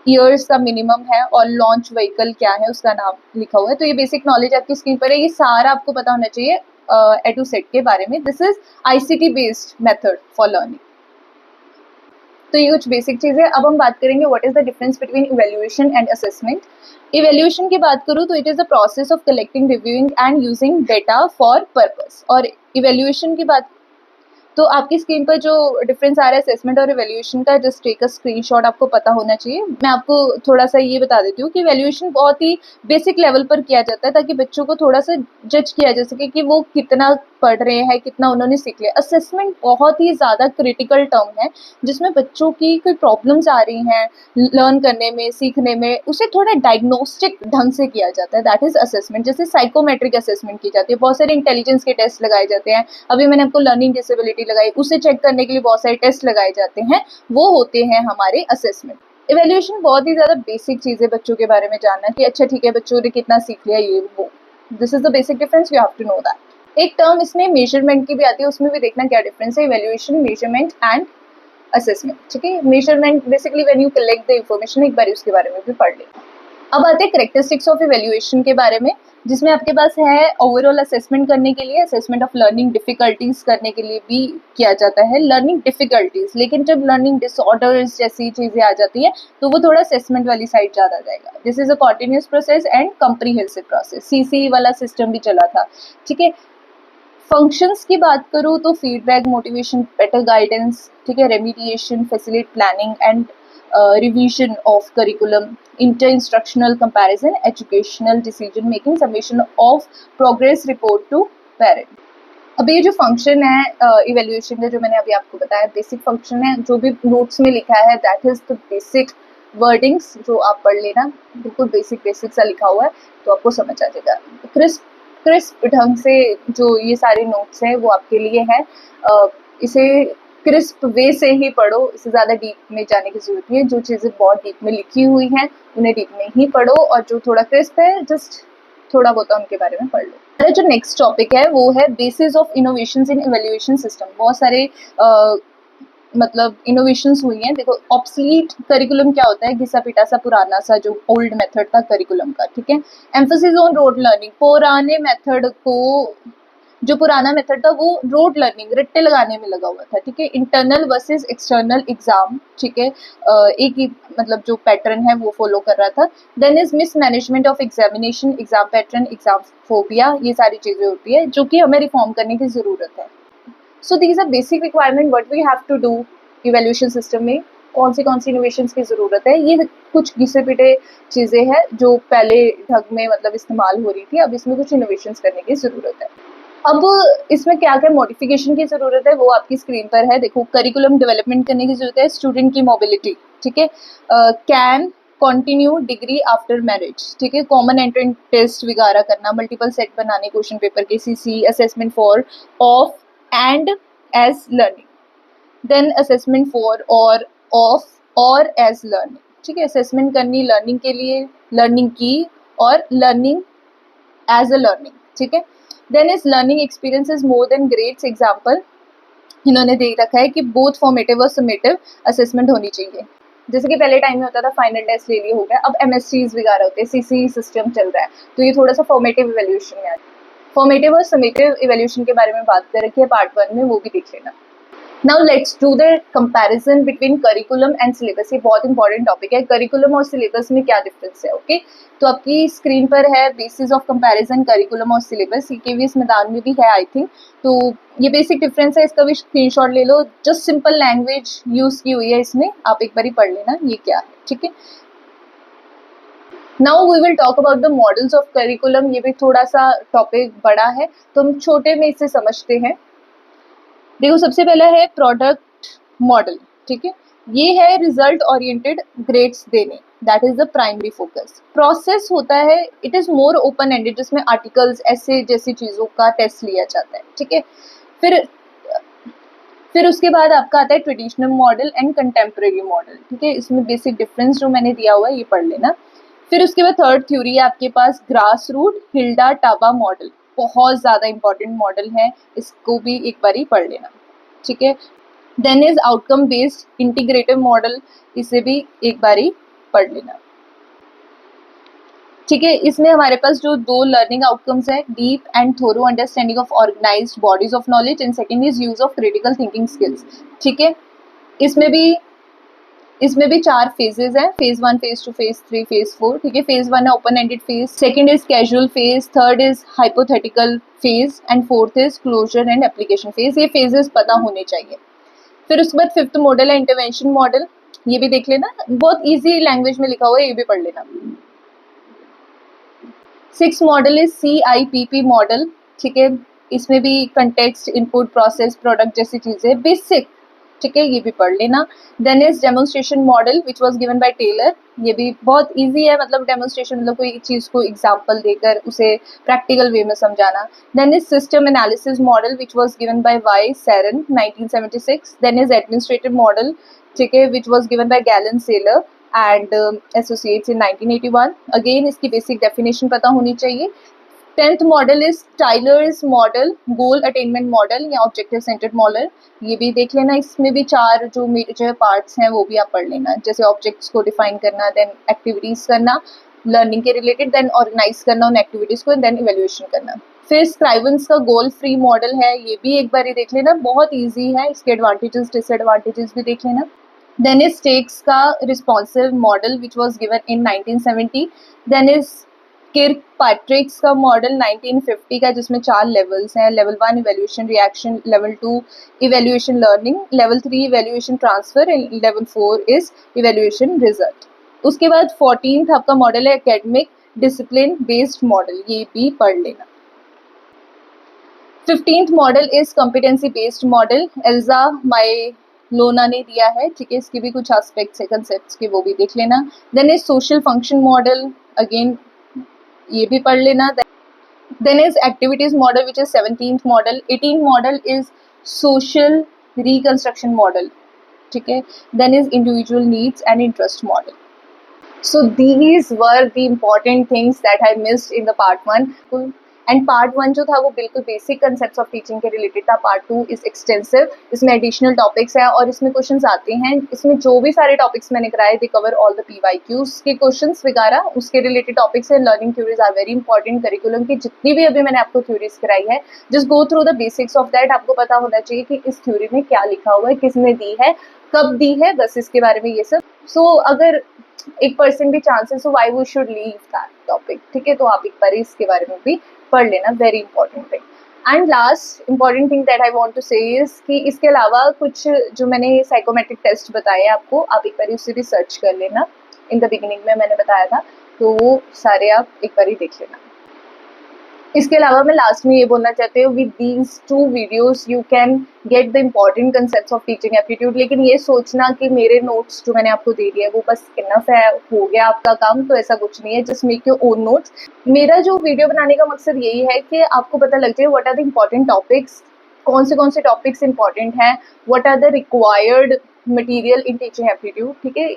ईयर्स का मिनिमम है, और लॉन्च व्हीकल क्या है उसका नाम लिखा हुआ है। तो ये बेसिक नॉलेज आपकी स्क्रीन पर है, ये सारा आपको पता होना चाहिए एडुसेट के बारे में। This is ICT based method for learning. तो ये कुछ बेसिक चीज़ है। अब हम बात करेंगे what is the difference between evaluation and assessment. Evaluation की बात करूँ तो it is the process of collecting, reviewing and using data for purpose. और इवैल्यूएशन की बात, तो आपकी स्क्रीन पर जो डिफरेंस आ रहा है असेसमेंट और इवैल्यूएशन का, जस्ट टेक अ स्क्रीनशॉट, आपको पता होना चाहिए। मैं आपको थोड़ा सा ये बता देती हूँ कि इवैल्यूएशन बहुत ही बेसिक लेवल पर किया जाता है, ताकि बच्चों को थोड़ा सा जज किया जा सके कि वो कितना पढ़ रहे हैं, कितना उन्होंने सीख लिया। असेसमेंट बहुत ही ज़्यादा क्रिटिकल टर्म है, जिसमें बच्चों की कोई प्रॉब्लम्स आ रही हैं लर्न करने में, सीखने में, उसे थोड़ा डायग्नोस्टिक ढंग से किया जाता है, दैट इज़ असेसमेंट। जैसे साइकोमेट्रिक असेसमेंट की जाती है, बहुत सारे इंटेलिजेंस के टेस्ट लगाए जाते हैं। अभी मैंने आपको लर्निंग डिसेबिलिटी लगाई, उसे चेक करने के लिए बहुत सारे टेस्ट लगाए जाते हैं, वो होते हैं हमारे असेसमेंट। इवैल्यूएशन बहुत ही ज़्यादा बेसिक चीज़ है बच्चों के बारे में जानना, कि अच्छा ठीक है बच्चों ने कितना सीख लिया, ये वो। This is the basic difference, you have to know that. एक टर्म इसमें मेजरमेंट की भी आती है, उसमें भी देखना क्या डिफरेंस है, इवैल्यूएशन, मेजरमेंट एंड असेसमेंट, ठीक है। Measurement basically when you collect the information, एक बार उसके बारे में भी पढ़ लेना। अब आते हैं करेक्टरिस्टिक्स ऑफ इवैल्यूएशन के बारे में, जिसमें आपके पास है ओवरऑल असेसमेंट करने के लिए, असेसमेंट ऑफ लर्निंग डिफिकल्टीज करने के लिए भी किया जाता है, लर्निंग डिफिकल्टीज। लेकिन जब लर्निंग डिसऑर्डर्स जैसी चीजें आ जाती हैं तो वो थोड़ा असेसमेंट वाली साइड ज़्यादा जाएगा। This is a continuous process and comprehensive process, CC वाला सिस्टम भी चला था, ठीक है। फंक्शंस की बात करूँ तो फीडबैक, मोटिवेशन, बेटर गाइडेंस, ठीक है, remediation, facilitate planning and revision of curriculum, inter instructional comparison, educational decision making, submission of progress report to parent. अभी ये जो फंक्शन है इवैल्यूएशन का, जो मैंने अभी आपको बताया, बेसिक फंक्शन है, जो भी नोट्स में लिखा है that is the basic wordings, जो आप पढ़ लेना, बिल्कुल बेसिक सा लिखा हुआ है तो आपको समझ आ जाएगा। क्रिस्प ढंग से जो ये सारे नोट्स हैं वो आपके लिए है। इसे क्रिस्प वे से ही पढ़ो, इससे ज़्यादा डीप में जाने की जरूरत नहीं है। जो चीज़ें बहुत डीप में लिखी हुई हैं उन्हें डीप में ही पढ़ो, और जो थोड़ा क्रिस्प है जस्ट थोड़ा बहुत उनके बारे में पढ़ लो। जो नेक्स्ट टॉपिक है वो है basis of innovations in evaluation system. बहुत सारे मतलब इनोवेशंस हुई हैं। देखो, ऑब्सलीट करिकुलम क्या होता है, घिसा पिटा सा पुराना सा जो ओल्ड मेथड था करिकुलम का, ठीक है। एम्फोसिस ऑन रोड लर्निंग, पुराने मेथड को, जो पुराना मेथड था वो रोड लर्निंग, रट्टे लगाने में लगा हुआ था, ठीक है। इंटरनल वर्सेस एक्सटर्नल एग्जाम, ठीक है, एक ही मतलब जो पैटर्न है वो फॉलो कर रहा था। Then is mismanagement of examination, exam pattern, exam phobia, ये सारी चीजें होती है जो कि हमें रिफॉर्म करने की जरूरत है। So these are basic requirement what we have to do evaluation system में। कौन सी इनोवेशंस की जरूरत है, ये कुछ घिसे पिटे चीजें हैं जो पहले ढंग में मतलब इस्तेमाल हो रही थी, अब इसमें कुछ इनोवेशंस करने की जरूरत है। अब इसमें क्या क्या मॉडिफिकेशन की जरूरत है वो आपकी स्क्रीन पर है। देखो, करिकुलम डेवलपमेंट करने की जरूरत है, स्टूडेंट की मोबिलिटी, ठीक है, can continue degree after marriage, ठीक है, कॉमन एंट्रेंस टेस्ट वगैरह करना, मल्टीपल सेट बनाने क्वेश्चन पेपर के, CC assessment for of and as learning, then assessment for और ऑफ और एज लर्निंग, ठीक है, असेसमेंट करनी लर्निंग के लिए, लर्निंग की, और लर्निंग एज अ लर्निंग, ठीक है। Then is learning experience is more than grades. Example इन्होंने दे रखा है कि बोथ फॉर्मेटिव और समेटिव असेसमेंट होनी चाहिए। जैसे कि पहले टाइम में होता था फाइनल टेस्ट ले लिया हो गया, अब एमएससीज वगैरह होते हैं, सीसी सिस्टम चल रहा है, तो ये थोड़ा सा फॉर्मेटिव इवैल्यूएशन में आता है। फॉर्मेटिव और समेटिव इवैल्यूएशन के बारे में बात कर रखी है पार्ट 1 में, वो भी देख लेना। Now let's do the comparison between curriculum and syllabus. ये बहुत इंपॉर्टेंट टॉपिक है, करिकुलम और सिलेबस में क्या डिफरेंस है, ओके। तो आपकी स्क्रीन पर है बेसिस ऑफ कंपैरिजन करिकुलम और सिलेबस, ये केवीएस मैदान में भी है आई थिंक। तो ये बेसिक डिफरेंस है, इसका भी स्क्रीनशॉट ले लो, जस्ट सिंपल लैंग्वेज यूज की हुई है इसमें, आप एक बार ही पढ़ लेना ये क्या है, ठीक है। Now we will talk about the models of curriculum. ये भी थोड़ा सा टॉपिक बड़ा है तो हम छोटे में इसे समझते हैं। देखो, सबसे पहला है प्रोडक्ट मॉडल, ठीक है, ये है रिजल्ट ओरिएंटेड ग्रेड्स देने, that is the primary focus. Process होता है, it is more open ended, जिसमें आर्टिकल्स ऐसे जैसी चीजों का टेस्ट लिया जाता है, ठीक है। फिर उसके बाद आपका आता है traditional model and contemporary model, ठीक है। इसमें बेसिक डिफरेंस जो मैंने दिया हुआ है ये पढ़ लेना। फिर उसके बाद थर्ड थ्योरी है आपके पास grass root Hilda Taba model, बहुत ज़्यादा इंपॉर्टेंट मॉडल है, इसको भी एक बार ही पढ़ लेना, ठीक है। Then is outcome based integrative model, इसे भी एक बार ही पढ़ लेना, ठीक है। इसमें हमारे पास जो दो लर्निंग आउटकम्स है, deep and thorough understanding of organised bodies of knowledge, and second is use of critical thinking skills, ठीक है। इसमें भी 4 फेजेस हैं, फेज 1, फेज 2, फेज 3, फेज 4, ठीक है। फेज 1 है open ended phase, second is casual phase, third is hypothetical phase, and fourth is closer and application phase. ये phases पता होने चाहिए। फिर उसके बाद फिफ्थ मॉडल है इंटरवेंशन मॉडल, ये भी देख लेना, बहुत ईजी लैंग्वेज में लिखा हुआ है, ये भी पढ़ लेना। Six model is CIPP model, ठीक है। इसमें भी कंटेक्स्ट, इनपुट, प्रोसेस, प्रोडक्ट जैसी चीजें बेसिक, ठीक है, ये भी पढ़ लेना। Then is demonstration model which was given by Taylor, ये भी बहुत इजी है, मतलब डेमोन्स्ट्रेशन मतलब कोई चीज को एग्जांपल देकर उसे प्रैक्टिकल वे में समझाना। Then is system analysis model which was given by Y Seran 1976। Then is administrative model, ठीक है, which was given by Galen Saylor and associates in 1981। Again इसकी बेसिक डेफिनेशन पता होनी चाहिए। 10th model is Tyler's model, goal attainment model या objective centred model, ये भी देख लेना। इसमें भी 4 जो मेजर पार्ट्स हैं वो भी आप पढ़ लेना, जैसे ऑब्जेक्ट्स को डिफाइन करना, देन एक्टिविटीज करना, लर्निंग के रिलेटेड, देन ऑर्गेनाइज करना उन एक्टिविटीज़ को, देन इवेल्युएशन करना। फिर स्क्राइवेंस का गोल फ्री मॉडल है, ये भी एक बार ही देख लेना, बहुत ईजी है, इसके एडवांटेजेस डिसएडवांटेजेस भी देख लेना। देन इज स्टेक्स का responsive model which was given in 1970। Then is Kirkpatrick's का मॉडल 1950 का, जिसमें 4 लेवल्स हैं, level 1 evaluation reaction, level 2 evaluation learning, level 3 evaluation transfer and level 4 is evaluation result. उसके बाद 14th आपका मॉडल है एकेडमिक डिसिप्लिन बेस्ड मॉडल, ये भी पढ़ लेना। 15th model is competency based model, Elsa Mylona ने दिया है, ठीक है, इसके भी कुछ एस्पेक्ट्स है कंसेप्ट्स के, वो भी देख लेना। Then is social function model, again ये भी पढ़ लेना। Then is activities model which is 17th model. 18th model is social reconstruction model, ठीक है। Then is individual needs and interest model. So these were the important things that I missed in the part 1, and part 1 जो था वो बिल्कुल basic concepts of teaching के related था। part 2 is extensive, इसमें additional topics हैं और इसमें क्वेश्चंस आते हैं। इसमें जो भी सारे टॉपिक्स मैंने कराए they cover all the PYQs के क्वेश्चंस वगैरह, उसके रिलेटेड टॉपिक्स हैं। Learning theories are very important, curriculum की जितनी भी अभी मैंने आपको थ्योरीज कराई है, just go through the basics of that. आपको पता होना चाहिए कि इस थ्योरी में क्या लिखा हुआ है, किसने दी है, कब दी है, बस इसके बारे में ये सब। सो अगर 1% भी चांसेस हो, why we should leave that topic, ठीक है, तो आप एक बार इसके बारे में भी पढ़ लेना, very important thing. And last important thing that I want to say is कि इसके अलावा कुछ जो मैंने साइकोमेट्रिक टेस्ट बताए आपको, आप एक बार उससे भी सर्च कर लेना, इन द बिगिनिंग में मैंने बताया था, तो वो सारे आप एक बार ही देख लेना। इसके अलावा मैं लास्ट में ये बोलना चाहती हूँ, with these 2 videos you can get the important concepts of teaching aptitude. लेकिन ये सोचना कि मेरे नोट्स जो मैंने आपको दे दिए है वो बस इनफ है, हो गया आपका काम, तो ऐसा कुछ नहीं है। Just make your own notes. मेरा जो वीडियो बनाने का मकसद यही है कि आपको पता लग जाए what are the important topics, कौन से टॉपिक्स इंपॉर्टेंट हैं, what are the required material in teaching aptitude, ठीक है।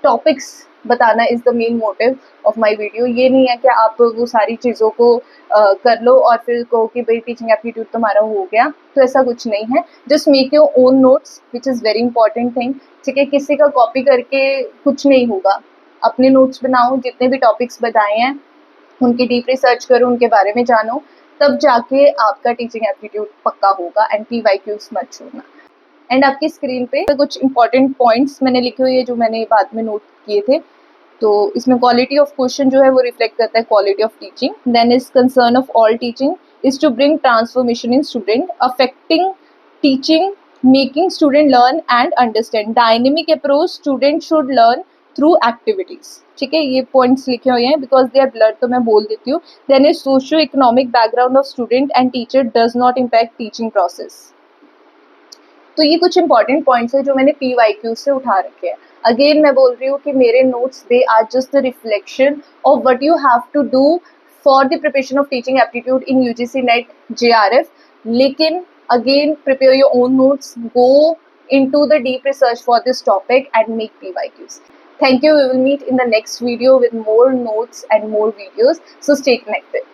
टॉपिक्स बताना is the main motive of my video. ये नहीं है कि आप वो सारी चीज़ों को कर लो और फिर कहो कि भाई टीचिंग एप्टीट्यूड तुम्हारा हो गया, तो ऐसा कुछ नहीं है। Just make your own notes which is very important thing, ठीक है। किसी का कॉपी करके कुछ नहीं होगा, अपने नोट्स बनाओ, जितने भी टॉपिक्स बताए हैं उनकी डीप रिसर्च करो, उनके बारे में जानो, तब जाके आपका टीचिंग एप्टीट्यूड पक्का होगा। एंड PYQs मत छोड़ना। एंड आपकी स्क्रीन पे कुछ इंपॉर्टेंट पॉइंट्स मैंने लिखे हुए हैं जो मैंने बाद में नोट किए थे। तो इसमें क्वालिटी ऑफ क्वेश्चन जो है वो रिफ्लेक्ट करता है quality of teaching. Then is concern of all teaching is to bring transformation in student, affecting teaching, making student learn and understand, dynamic approach, student should learn through activities, ठीक है। ये points लिखे हुए हैं because they are blood, तो मैं बोल देती हूँ। Then is socio economic background of student and teacher does not impact teaching process. तो ये कुछ इंपॉर्टेंट पॉइंट्स है जो मैंने PYQ से उठा रखे हैं। अगेन मैं बोल रही हूँ कि मेरे notes they are just the reflection of what you have to do for the preparation of teaching aptitude in UGC NET JRF। लेकिन again prepare your own notes, go into the deep research for this topic and make PYQs. Thank you. We will meet in the next video with more notes and more videos. So stay connected.